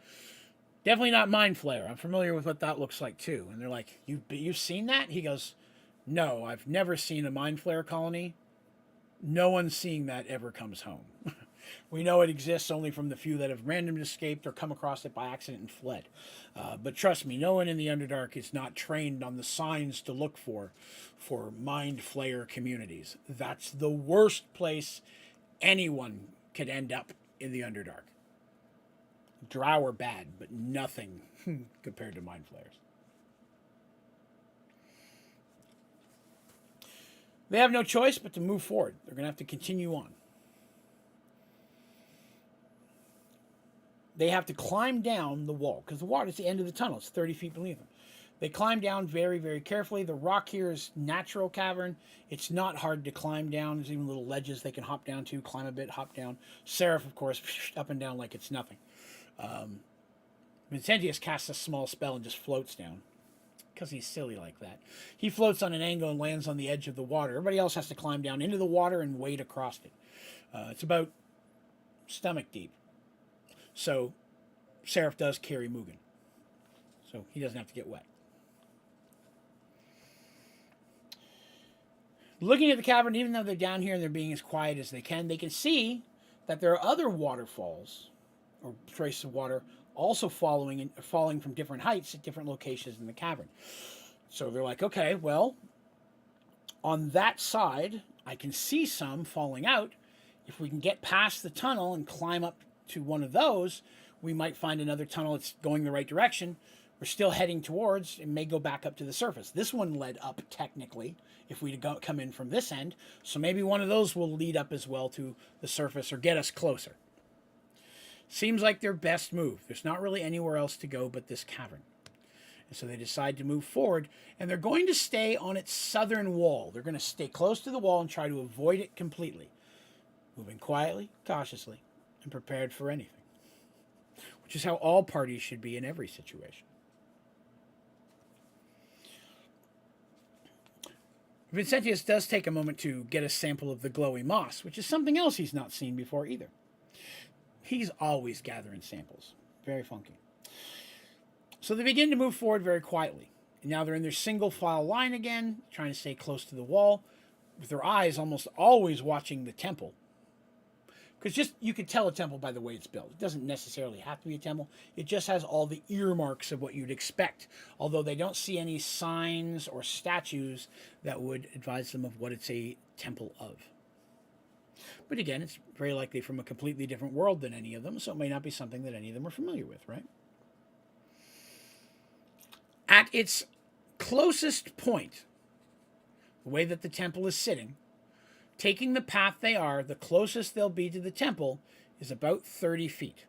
definitely not Mind Flayer. I'm familiar with what that looks like, too. And they're like, you've seen that? He goes, no, I've never seen a Mind Flayer colony. No one seeing that ever comes home. We know it exists only from the few that have randomly escaped or come across it by accident and fled. But trust me, no one in the Underdark is not trained on the signs to look for Mind Flayer communities. That's the worst place anyone could end up in the Underdark. Drow are bad, but nothing compared to Mind Flayers. They have no choice but to move forward. They're going to have to continue on. They have to climb down the wall because the water is the end of the tunnel. It's 30 feet beneath them. They climb down very, very carefully. The rock here is natural cavern. It's not hard to climb down. There's even little ledges they can hop down to, climb a bit, hop down. Seraph, of course, up and down like it's nothing. Vincentius casts a small spell and just floats down because he's silly like that. He floats on an angle and lands on the edge of the water. Everybody else has to climb down into the water and wade across it. It's about stomach deep. So Seraph does carry Mugen. So he doesn't have to get wet. Looking at the cavern, even though they're down here and they're being as quiet as they can see that there are other waterfalls or traces of water also falling from different heights at different locations in the cavern. So they're like, okay, well, on that side, I can see some falling out. If we can get past the tunnel and climb up to one of those, we might find another tunnel that's going the right direction. We're still heading towards and may go back up to the surface. This one led up technically if we come in from this end. So maybe one of those will lead up as well to the surface or get us closer. Seems like their best move. There's not really anywhere else to go but this cavern. And so they decide to move forward, and they're going to stay on its southern wall. They're going to stay close to the wall and try to avoid it completely. Moving quietly, cautiously, and prepared for anything. Which is how all parties should be in every situation. Vincentius does take a moment to get a sample of the glowy moss, which is something else he's not seen before either. He's always gathering samples. Very funky. So they begin to move forward very quietly. And now they're in their single file line again, trying to stay close to the wall, with their eyes almost always watching the temple. Because you could tell a temple by the way it's built. It doesn't necessarily have to be a temple. It just has all the earmarks of what you'd expect. Although they don't see any signs or statues that would advise them of what it's a temple of. But again, it's very likely from a completely different world than any of them, so it may not be something that any of them are familiar with, right? At its closest point, the way that the temple is sitting, taking the path they are, the closest they'll be to the temple is about 30 feet.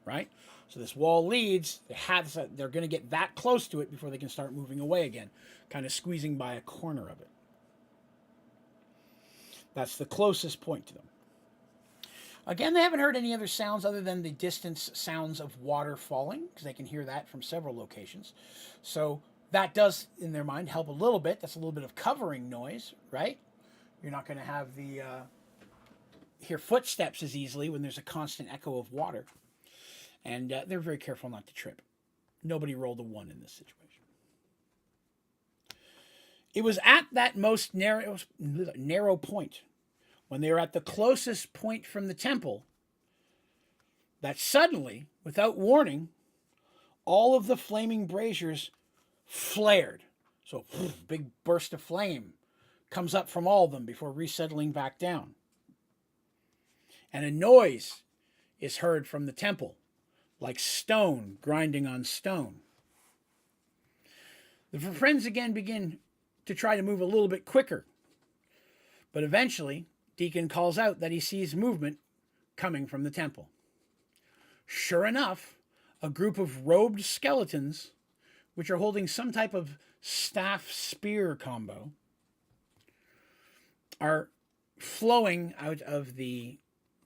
Right? So this wall leads, they're going to get that close to it before they can start moving away again, kind of squeezing by a corner of it. That's the closest point to them. Again, they haven't heard any other sounds other than the distant sounds of water falling, because they can hear that from several locations. So that does, in their mind, help a little bit. That's a little bit of covering noise, right? You're not going to have hear footsteps as easily when there's a constant echo of water. And they're very careful not to trip. Nobody rolled a 1 in this situation. It was at that most narrow point, when they were at the closest point from the temple, that suddenly, without warning, all of the flaming braziers flared. So, big burst of flame comes up from all of them before resettling back down. And a noise is heard from the temple, like stone grinding on stone. The friends again begin to try to move a little bit quicker. But eventually, Deacon calls out that he sees movement coming from the temple. Sure enough, a group of robed skeletons, which are holding some type of staff-spear combo, are flowing out of the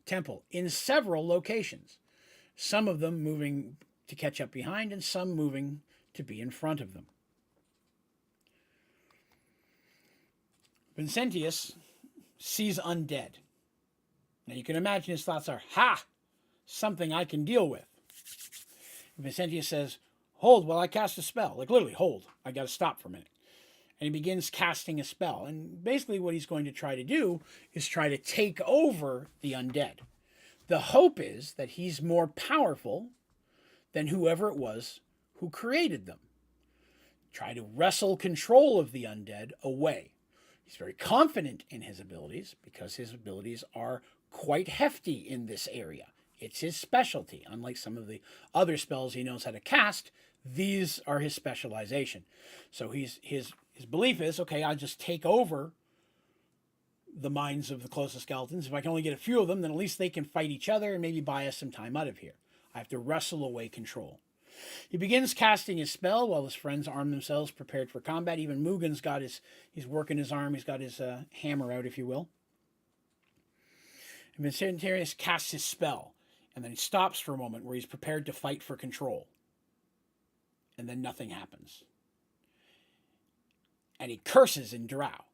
temple in several locations. Some of them moving to catch up behind and some moving to be in front of them. Vincentius sees undead. Now you can imagine his thoughts are, ha! Something I can deal with. And Vincentius says, hold while I cast a spell. Like literally, hold. I got to stop for a minute. And he begins casting a spell. And basically what he's going to try to do is try to take over the undead. The hope is that he's more powerful than whoever it was who created them. Try to wrestle control of the undead away. He's very confident in his abilities because his abilities are quite hefty in this area. It's his specialty. Unlike some of the other spells he knows how to cast, these are his specialization. So his his belief is, okay, I'll just take over the minds of the closest skeletons. If I can only get a few of them, then at least they can fight each other and maybe buy us some time out of here. I have to wrestle away control. He begins casting his spell while his friends arm themselves, prepared for combat. Even Mugen's got he's working his arm, he's got his hammer out, if you will. And Vincentius casts his spell, and then he stops for a moment where he's prepared to fight for control. And then nothing happens. And he curses in Drow.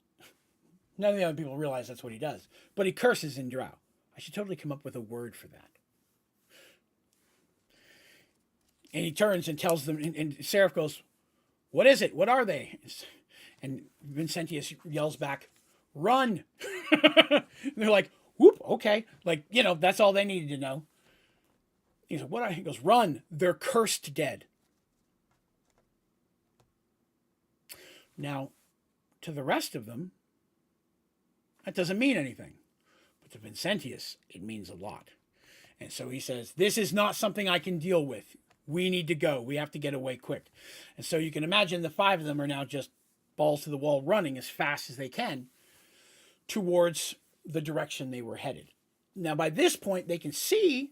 None of the other people realize that's what he does, but he curses in Drow. I should totally come up with a word for that. And he turns and tells them, and Seraph goes, "What is it? What are they?" And Vincentius yells back, "Run!" And they're like, "Whoop, okay." Like, that's all they needed to know. He said, "What are?" He goes, "Run! They're cursed dead." Now, to the rest of them, that doesn't mean anything. But to Vincentius, it means a lot. And so he says, "This is not something I can deal with. We need to go. We have to get away quick." And so you can imagine the 5 of them are now just balls to the wall running as fast as they can towards the direction they were headed. Now, by this point, they can see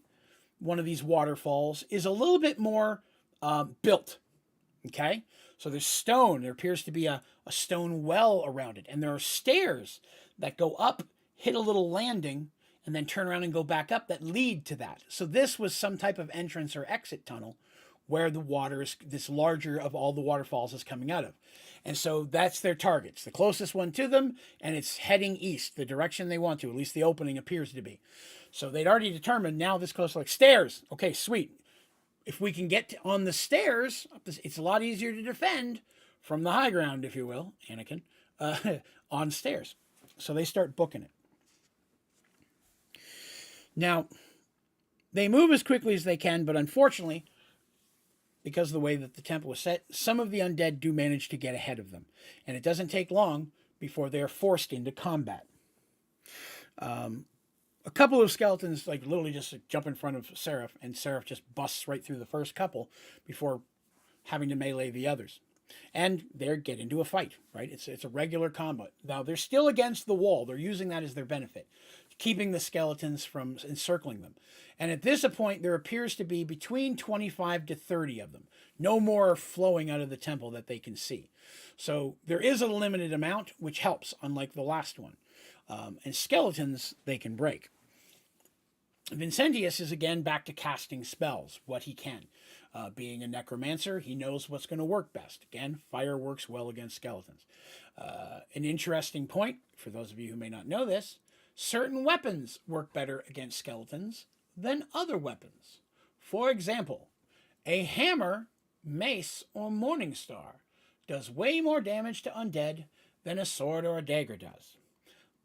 one of these waterfalls is a little bit more built. Okay? So there's stone. There appears to be a stone well around it. And there are stairs that go up, hit a little landing, and then turn around and go back up that lead to that. So this was some type of entrance or exit tunnel where the water is, this larger of all the waterfalls, is coming out of. And so that's their targets, the closest one to them, and it's heading east, the direction they want to, at least the opening appears to be. So they'd already determined now this close, like stairs. Okay, sweet. If we can get on the stairs, it's a lot easier to defend from the high ground, if you will, Anakin, on stairs. So they start booking it. Now, they move as quickly as they can, but unfortunately, because of the way that the temple was set, some of the undead do manage to get ahead of them. And it doesn't take long before they are forced into combat. A couple of skeletons, literally just jump in front of Seraph, and Seraph just busts right through the first couple before having to melee the others. And they get into a fight, right? It's a regular combat. Now, they're still against the wall. They're using that as their benefit, keeping the skeletons from encircling them. And at this point, there appears to be between 25 to 30 of them. No more flowing out of the temple that they can see. So there is a limited amount, which helps, unlike the last one. And skeletons, they can break. Vincentius is again back to casting spells, what he can. Being a necromancer, he knows what's going to work best. Again, fire works well against skeletons. An interesting point, for those of you who may not know this, certain weapons work better against skeletons than other weapons. For example, a hammer, mace, or morning star does way more damage to undead than a sword or a dagger does.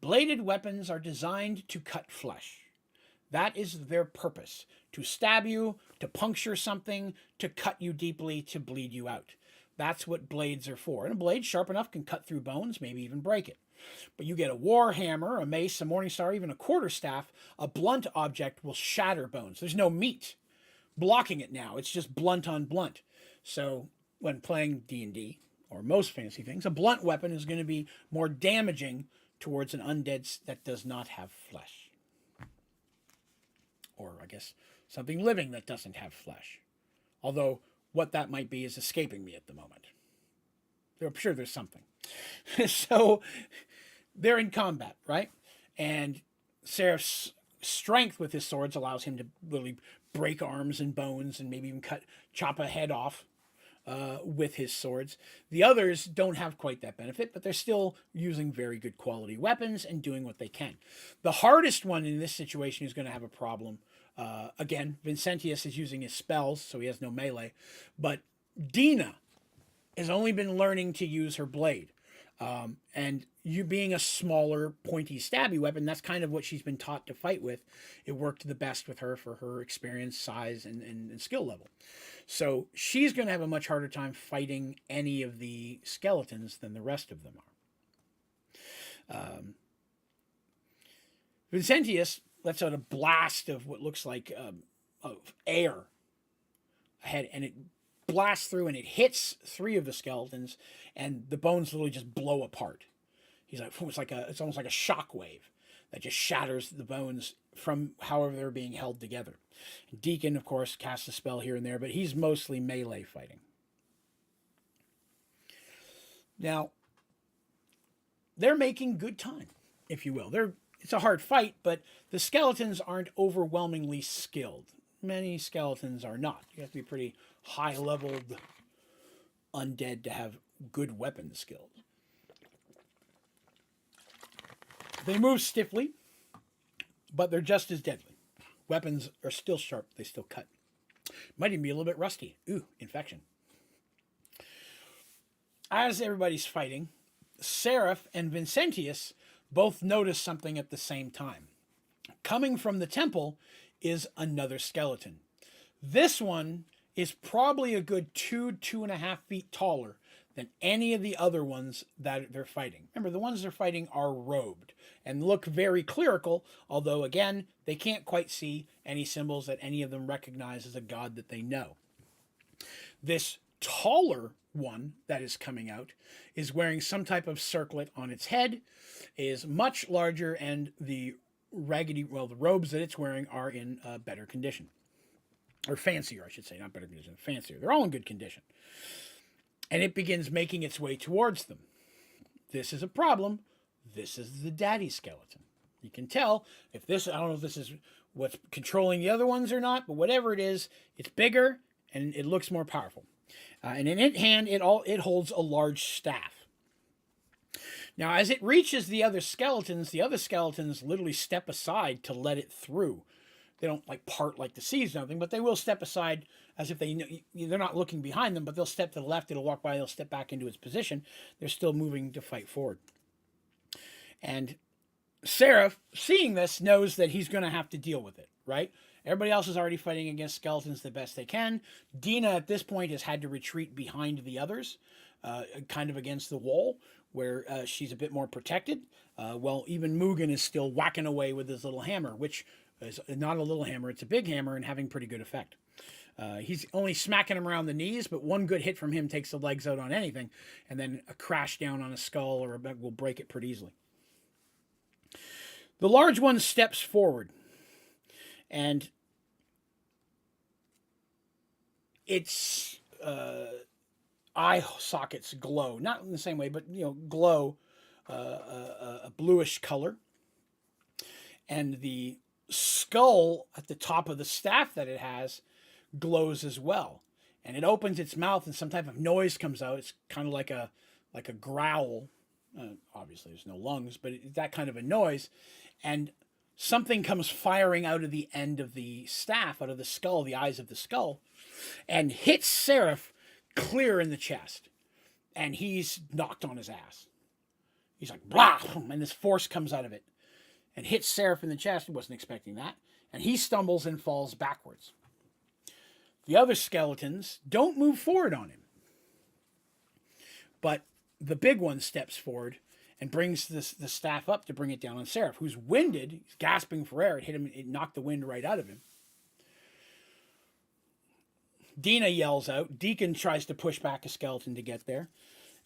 Bladed weapons are designed to cut flesh. That is their purpose, to stab you, to puncture something, to cut you deeply, to bleed you out. That's what blades are for. And a blade sharp enough can cut through bones, maybe even break it. But you get a war hammer, a mace, a morning star, even a quarterstaff, a blunt object will shatter bones. There's no meat blocking it now. It's just blunt on blunt. So when playing D&D, or most fantasy things, a blunt weapon is going to be more damaging towards an undead that does not have flesh. Or, I guess, something living that doesn't have flesh. Although, what that might be is escaping me at the moment. I'm sure there's something. So, they're in combat, right? And Seraph's strength with his swords allows him to really break arms and bones and maybe even chop a head off with his swords. The others don't have quite that benefit, but they're still using very good quality weapons and doing what they can. The hardest one in this situation is going to have a problem. Again, Vincentius is using his spells, so he has no melee. But Dina has only been learning to use her blade. And you being a smaller, pointy, stabby weapon, that's kind of what she's been taught to fight with. It worked the best with her for her experience, size, and skill level. So she's going to have a much harder time fighting any of the skeletons than the rest of them are. Vincentius lets out a blast of what looks like of air ahead, and it blasts through and it hits 3 of the skeletons, and the bones literally just blow apart. He's like, it's almost like a shock wave that just shatters the bones from however they're being held together. Deacon, of course, casts a spell here and there, but he's mostly melee fighting. Now, they're making good time, if you will. It's a hard fight, but the skeletons aren't overwhelmingly skilled. Many skeletons are not. You have to be pretty high-leveled undead to have good weapon skills. They move stiffly, but they're just as deadly. Weapons are still sharp. They still cut. Might even be a little bit rusty. Ooh, infection. As everybody's fighting, Seraph and Vincentius both notice something at the same time. Coming from the temple is another skeleton. This one is probably a good 2.5 feet taller than any of the other ones that they're fighting. Remember, the ones they're fighting are robed and look very clerical, although, again, they can't quite see any symbols that any of them recognize as a god that they know. This taller one that is coming out is wearing some type of circlet on its head, is much larger, and the robes that it's wearing are in better condition. Or fancier, I should say, not better condition, fancier. They're all in good condition. And it begins making its way towards them. This is a problem. This is the daddy skeleton. You can tell if this, I don't know if this is what's controlling the other ones or not, but whatever it is, it's bigger and it looks more powerful. And in its hand, it holds a large staff. Now, as it reaches the other skeletons literally step aside to let it through. They don't like part like the seas or nothing, but they will step aside as if they know they're not looking behind them, but they'll step to the left, it'll walk by, they'll step back into its position. They're still moving to fight forward. And Seraph, seeing this, knows that he's going to have to deal with it, right? Everybody else is already fighting against skeletons the best they can. Dina, at this point, has had to retreat behind the others, kind of against the wall, where she's a bit more protected. Well, even Mugen is still whacking away with his little hammer, which is not a little hammer, it's a big hammer and having pretty good effect. He's only smacking him around the knees, but one good hit from him takes the legs out on anything, and then a crash down on a skull or a bug will break it pretty easily. The large one steps forward, and its eye sockets glow, not in the same way, but glow a bluish color, and the skull at the top of the staff that it has glows as well, and it opens its mouth and some type of noise comes out. It's kind of like a growl. Obviously there's no lungs, but it's that kind of a noise, and something comes firing out of the end of the staff, out of the skull, the eyes of the skull, and hits Seraph clear in the chest, and he's knocked on his ass. He's like blah, and this force comes out of it and hits Seraph in the chest. He wasn't expecting that, and he stumbles and falls backwards. The other skeletons don't move forward on him, but the big one steps forward and brings the staff up to bring it down on Seraph, who's winded. He's gasping for air. It hit him. It knocked the wind right out of him. Dina yells out. Deacon tries to push back a skeleton to get there,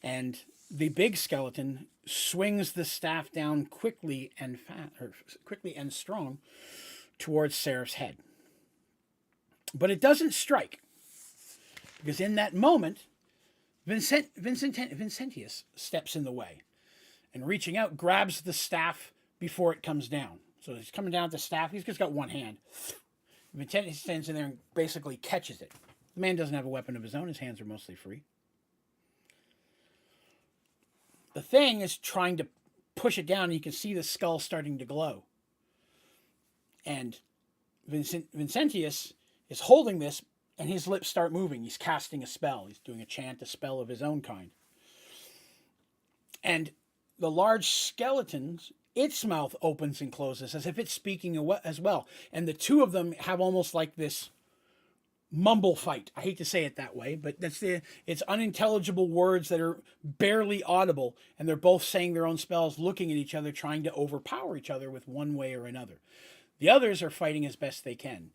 and the big skeleton swings the staff down quickly and strong towards Seraph's head. But it doesn't strike, because in that moment, Vincentius steps in the way and, reaching out, grabs the staff before it comes down. So he's coming down with the staff. He's just got one hand. Vincentius stands in there and basically catches it. The man doesn't have a weapon of his own. His hands are mostly free. The thing is trying to push it down, and you can see the skull starting to glow. And Vincentius is holding this, and his lips start moving. He's casting a spell. He's doing a spell of his own kind. And the large skeleton's, its mouth opens and closes as if it's speaking as well. And the two of them have almost like this mumble fight. I hate to say it that way, but it's unintelligible words that are barely audible, and they're both saying their own spells, looking at each other, trying to overpower each other with one way or another. The others are fighting as best they can.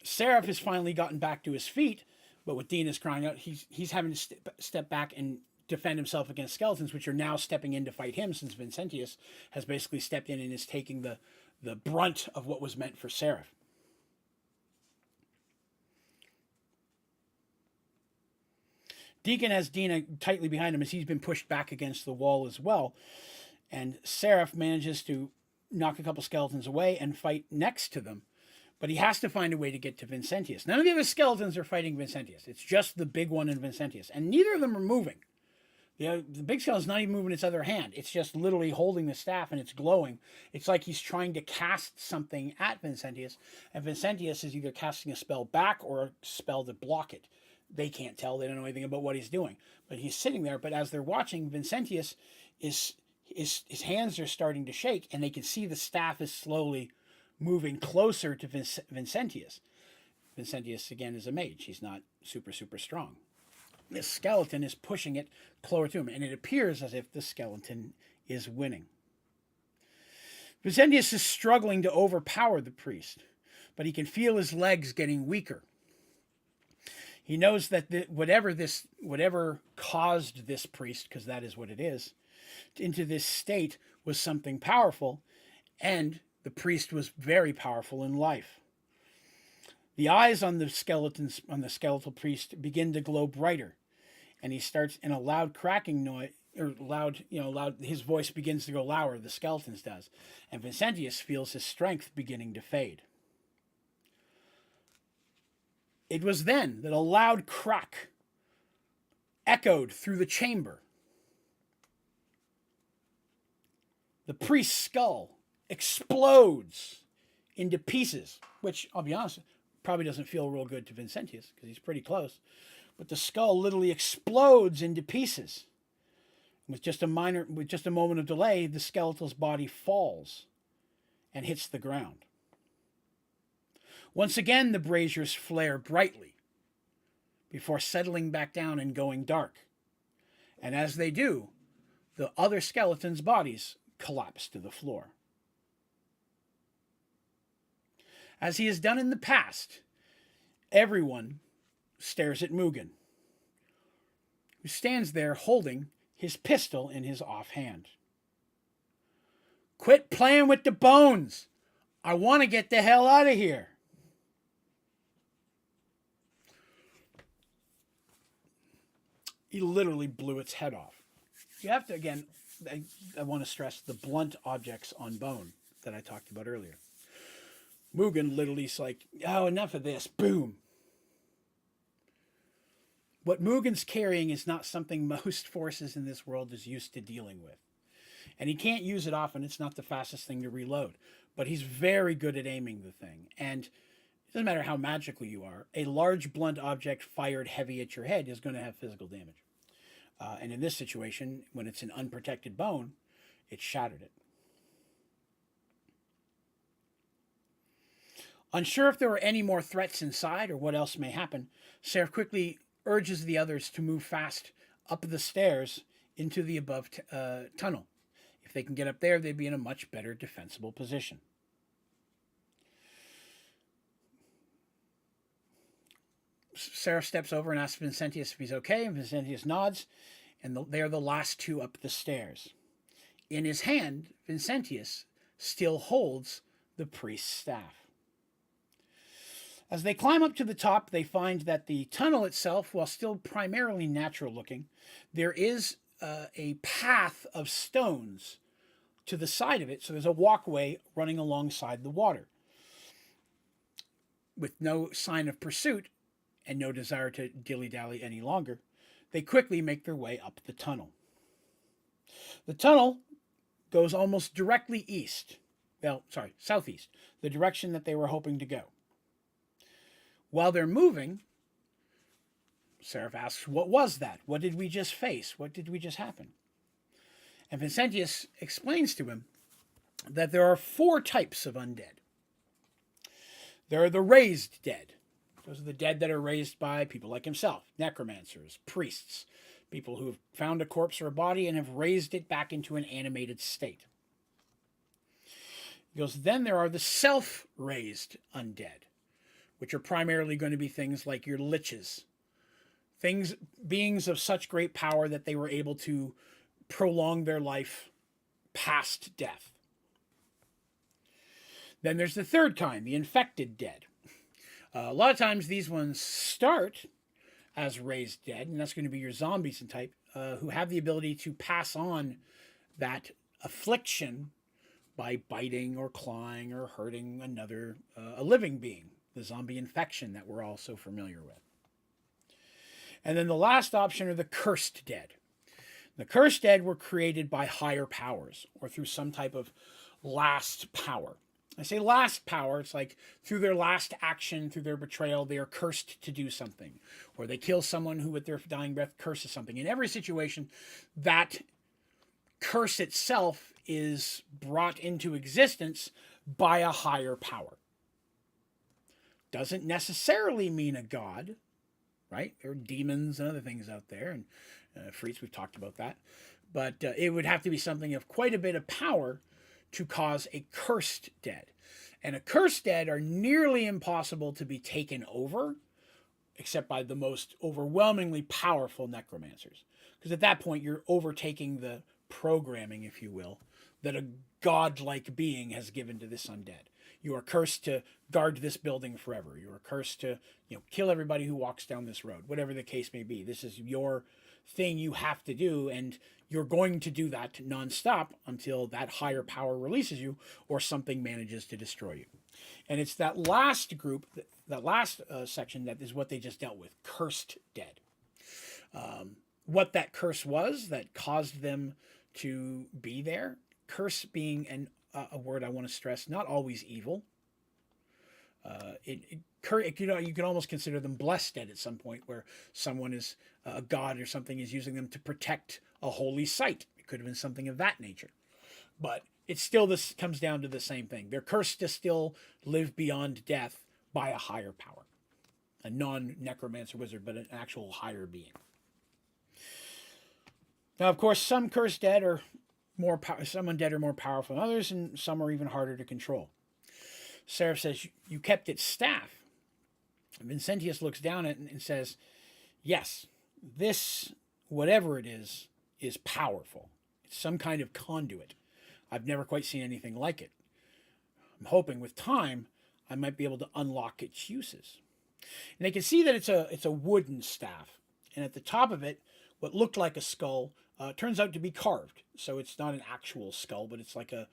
Seraph has finally gotten back to his feet, But what Dean is crying out, he's having to step back and defend himself against skeletons, which are now stepping in to fight him, since Vincentius has basically stepped in and is taking the brunt of what was meant for Seraph. Deacon has Dina tightly behind him as he's been pushed back against the wall as well. And Seraph manages to knock a couple skeletons away and fight next to them. But he has to find a way to get to Vincentius. None of the other skeletons are fighting Vincentius. It's just the big one in Vincentius. And neither of them are moving. The big skeleton's not even moving its other hand. It's just literally holding the staff and it's glowing. It's like he's trying to cast something at Vincentius. And Vincentius is either casting a spell back or a spell to block it. They can't tell. They don't know anything about what he's doing. But he's sitting there. But as they're watching, Vincentius his hands are starting to shake, and they can see the staff is slowly moving closer to Vincentius. Vincentius, again, is a mage. He's not super, super strong. This skeleton is pushing it closer to him, and it appears as if the skeleton is winning. Vincentius is struggling to overpower the priest, but he can feel his legs getting weaker. He knows that whatever caused this priest, because that is what it is, into this state was something powerful, and the priest was very powerful in life. The eyes on the skeletal priest begin to glow brighter, and he starts in a loud cracking noise, or loud, his voice begins to go louder, the skeleton's does, and Vincentius feels his strength beginning to fade. It was then that a loud crack echoed through the chamber. The priest's skull explodes into pieces, which, I'll be honest, probably doesn't feel real good to Vincentius because he's pretty close. But the skull literally explodes into pieces. With just a moment of delay, the skeletal's body falls and hits the ground. Once again, the braziers flare brightly before settling back down and going dark. And as they do, the other skeletons' bodies collapse to the floor. As he has done in the past, everyone stares at Mugen, who stands there holding his pistol in his offhand. "Quit playing with the bones! I want to get the hell out of here!" He literally blew its head off. You have to, again, I want to stress the blunt objects on bone that I talked about earlier. Mugen literally is like, "Oh, enough of this." Boom. What Mugen's carrying is not something most forces in this world is used to dealing with. And he can't use it often. It's not the fastest thing to reload. But he's very good at aiming the thing. And it doesn't matter how magical you are. A large blunt object fired heavy at your head is going to have physical damage. And in this situation, when it's an unprotected bone, it shattered it. Unsure if there are any more threats inside or what else may happen, Seraph quickly urges the others to move fast up the stairs into the above tunnel. If they can get up there, they'd be in a much better defensible position. Seraph steps over and asks Vincentius if he's okay, and Vincentius nods, and they are the last two up the stairs. In his hand, Vincentius still holds the priest's staff. As they climb up to the top, they find that the tunnel itself, while still primarily natural looking, there is a path of stones to the side of it, so there's a walkway running alongside the water. With no sign of pursuit, and no desire to dilly-dally any longer, they quickly make their way up the tunnel. The tunnel goes almost directly southeast, the direction that they were hoping to go. While they're moving, Seraph asks, "What was that? What did we just face? What did we just happen?" And Vincentius explains to him that there are 4 types of undead. There are the raised dead. Those are the dead that are raised by people like himself, necromancers, priests, people who have found a corpse or a body and have raised it back into an animated state. He goes, then there are the self-raised undead, which are primarily going to be things like your liches, Beings of such great power that they were able to prolong their life past death. Then there's the third kind, the infected dead. A lot of times these ones start as raised dead, and that's going to be your zombies and type, who have the ability to pass on that affliction by biting or clawing or hurting another, a living being, the zombie infection that we're all so familiar with. And then the last option are the cursed dead. The cursed dead were created by higher powers or through some type of last power. I say last power, it's like through their last action, through their betrayal, they are cursed to do something. Or they kill someone who with their dying breath curses something. In every situation, that curse itself is brought into existence by a higher power. Doesn't necessarily mean a god, right? There are demons and other things out there, and freaks, we've talked about that. But it would have to be something of quite a bit of power to cause a cursed dead. And a cursed dead are nearly impossible to be taken over, except by the most overwhelmingly powerful necromancers. Because at that point, you're overtaking the programming, if you will, that a godlike being has given to this undead. You are cursed to guard this building forever. You are cursed to, kill everybody who walks down this road, whatever the case may be. This is your thing you have to do, and you're going to do that nonstop until that higher power releases you or something manages to destroy you. And it's that last group, that last section, that is what they just dealt with, cursed dead. What that curse was that caused them to be there. Curse being a word I want to stress, not always evil. You can almost consider them blessed dead at some point, where someone is a god or something is using them to protect a holy site. It could have been something of that nature, but it still this comes down to the same thing. They're cursed to still live beyond death by a higher power, a non-necromancer wizard, but an actual higher being. Now, of course, some cursed dead are some undead are more powerful than others, and some are even harder to control. Seraph says, "You kept its staff." Vincentius looks down at it and says, "Yes, this, whatever it is powerful. It's some kind of conduit. I've never quite seen anything like it. I'm hoping with time I might be able to unlock its uses." And they can see that it's a wooden staff, and at the top of it, what looked like a skull turns out to be carved. So it's not an actual skull, but it's like a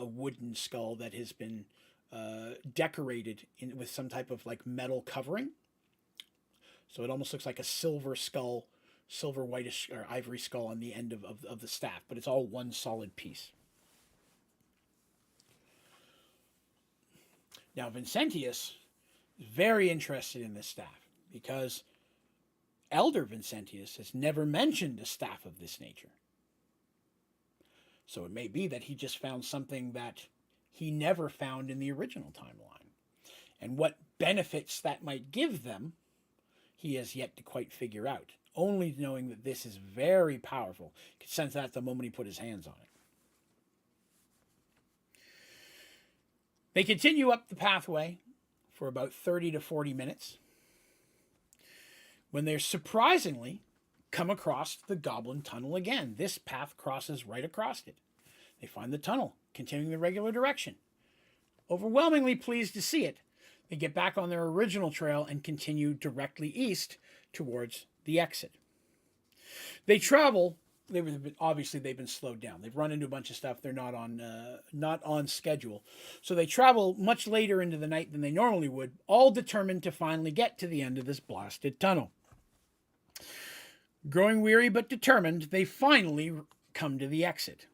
wooden skull that has been decorated with some type of like metal covering. So it almost looks like a silver skull, silver whitish or ivory skull on the end of the staff, but it's all one solid piece. Now Vincentius is very interested in this staff because Elder Vincentius has never mentioned a staff of this nature. So it may be that he just found something that he never found in the original timeline. And what benefits that might give them, he has yet to quite figure out. Only knowing that this is very powerful. He could sense that the moment he put his hands on it. They continue up the pathway for about 30 to 40 minutes, when they're surprisingly come across the goblin tunnel again. This path crosses right across it. They find the tunnel, continuing the regular direction. Overwhelmingly pleased to see it, they get back on their original trail and continue directly east towards the exit. They travel. They've been slowed down. They've run into a bunch of stuff. They're not on schedule. So they travel much later into the night than they normally would, all determined to finally get to the end of this blasted tunnel. Growing weary but determined, they finally come to the exit.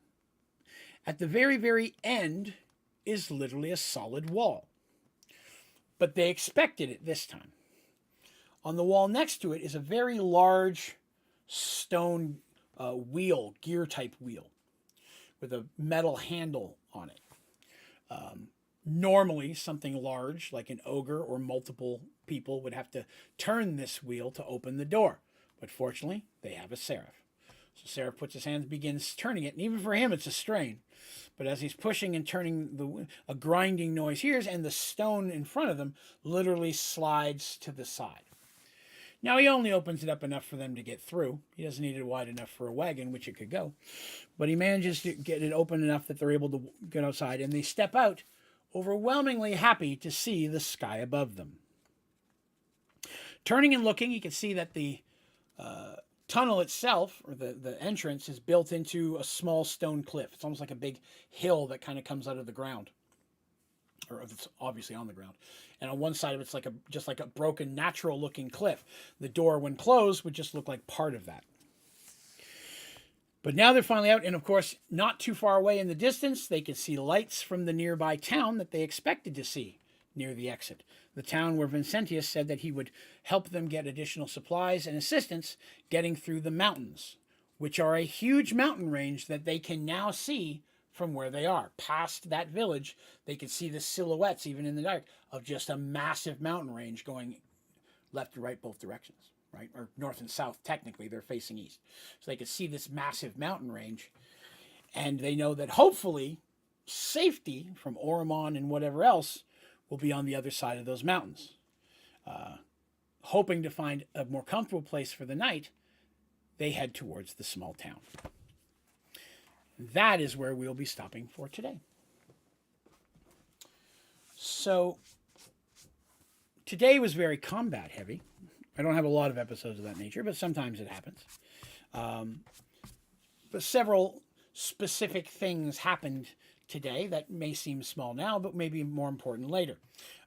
At the very, very end is literally a solid wall. But they expected it this time. On the wall next to it is a very large stone wheel, gear type wheel, with a metal handle on it. Normally, something large like an ogre or multiple people would have to turn this wheel to open the door. But fortunately, they have a seraph. So Seraph puts his hands, begins turning it, and even for him, it's a strain. But as he's pushing and turning, a grinding noise hears, and the stone in front of them literally slides to the side. Now, he only opens it up enough for them to get through. He doesn't need it wide enough for a wagon, which it could go. But he manages to get it open enough that they're able to get outside, and they step out, overwhelmingly happy to see the sky above them. Turning and looking, you can see that the tunnel itself, or the entrance, is built into a small stone cliff. It's almost like a big hill that kind of comes out of the ground. Or it's obviously on the ground. And on one side of it's like just like a broken, natural-looking cliff. The door, when closed, would just look like part of that. But now they're finally out, and of course, not too far away in the distance, they can see lights from the nearby town that they expected to see near the exit. The town where Vincentius said that he would help them get additional supplies and assistance getting through the mountains, which are a huge mountain range that they can now see from where they are. Past that village, they can see the silhouettes, even in the dark, of just a massive mountain range going left to right both directions, right? Or north and south, technically, they're facing east. So they can see this massive mountain range, and they know that hopefully safety from Oromon and whatever else will be on the other side of those mountains. Hoping to find a more comfortable place for the night, they head towards the small town. That is where we'll be stopping for today. So, today was very combat heavy. I don't have a lot of episodes of that nature, but sometimes it happens. But several specific things happened today that may seem small now, but maybe more important later.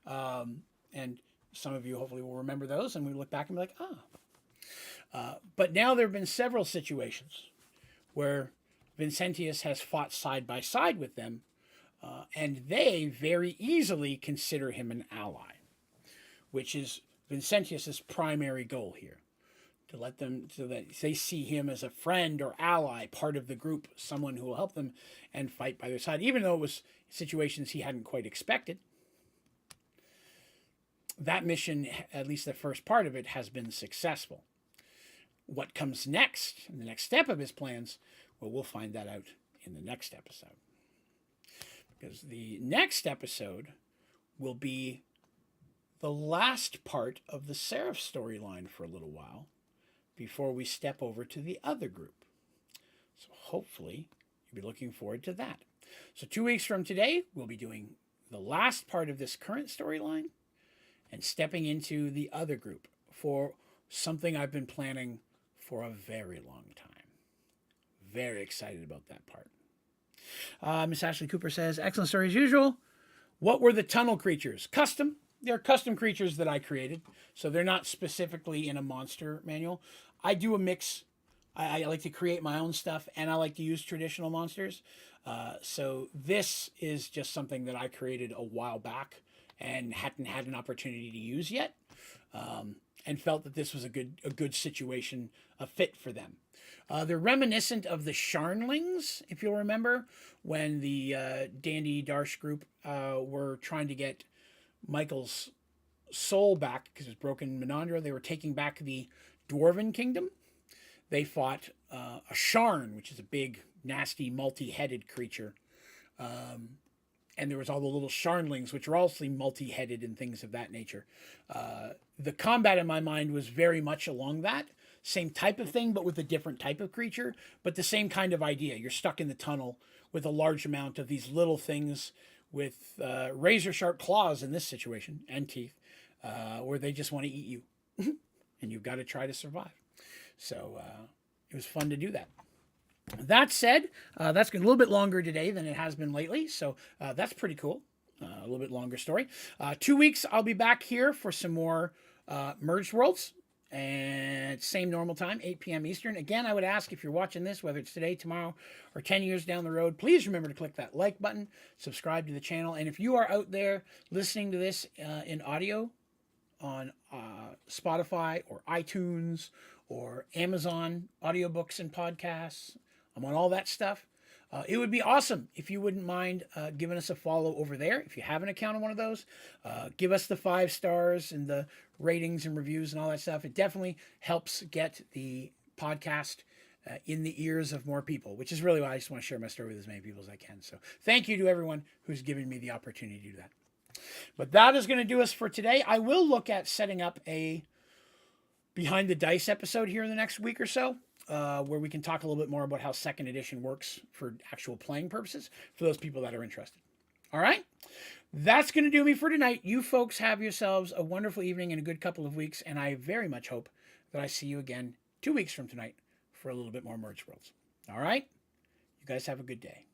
And some of you hopefully will remember those, and we look back and be like, but now there have been several situations where Vincentius has fought side by side with them, and they very easily consider him an ally, which is Vincentius's primary goal here. To let them, so that they see him as a friend or ally, part of the group, someone who will help them and fight by their side, even though it was situations he hadn't quite expected. That mission, at least the first part of it, has been successful. What comes next, the next step of his plans, well, we'll find that out in the next episode. Because the next episode will be the last part of the Seraph storyline for a little while, before we step over to the other group. So hopefully you'll be looking forward to that. So 2 weeks from today, we'll be doing the last part of this current storyline and stepping into the other group for something I've been planning for a very long time. Very excited about that part. Miss Ashley Cooper says, excellent story as usual. What were the tunnel creatures? Custom. They're custom creatures that I created, so they're not specifically in a monster manual. I do a mix. I like to create my own stuff, and I like to use traditional monsters. So this is just something that I created a while back and hadn't had an opportunity to use yet, and felt that this was a good situation, a fit for them. They're reminiscent of the Sharnlings, if you'll remember, when the Dandy Darsh group were trying to get Michael's soul back because it was broken in Menandra. They were taking back the Dwarven kingdom. They fought a Sharn, which is a big, nasty, multi-headed creature. And there was all the little Sharnlings, which are also multi-headed and things of that nature. The combat in my mind was very much along that. Same type of thing, but with a different type of creature. But the same kind of idea. You're stuck in the tunnel with a large amount of these little things with razor-sharp claws in this situation, and teeth, where they just want to eat you. And you've got to try to survive. So it was fun to do that. That said, that's a little bit longer today than it has been lately, so that's pretty cool. A little bit longer story. 2 weeks, I'll be back here for some more Mergeworlds. And same normal time, 8 p.m. Eastern. Again, I would ask if you're watching this, whether it's today, tomorrow, or 10 years down the road, please remember to click that like button, subscribe to the channel. And if you are out there listening to this in audio on Spotify or iTunes or Amazon audiobooks and podcasts, I'm on all that stuff. It would be awesome if you wouldn't mind giving us a follow over there. If you have an account on one of those, give us the 5 stars and the ratings and reviews and all that stuff. It definitely helps get the podcast in the ears of more people, which is really why I just want to share my story with as many people as I can. So thank you to everyone who's given me the opportunity to do that. But that is going to do us for today. I will look at setting up a behind the dice episode here in the next week or so, where we can talk a little bit more about how second edition works for actual playing purposes for those people that are interested. All right? That's going to do me for tonight. You folks have yourselves a wonderful evening and a good couple of weeks, and I very much hope that I see you again 2 weeks from tonight for a little bit more Mergeworlds. All right? You guys have a good day.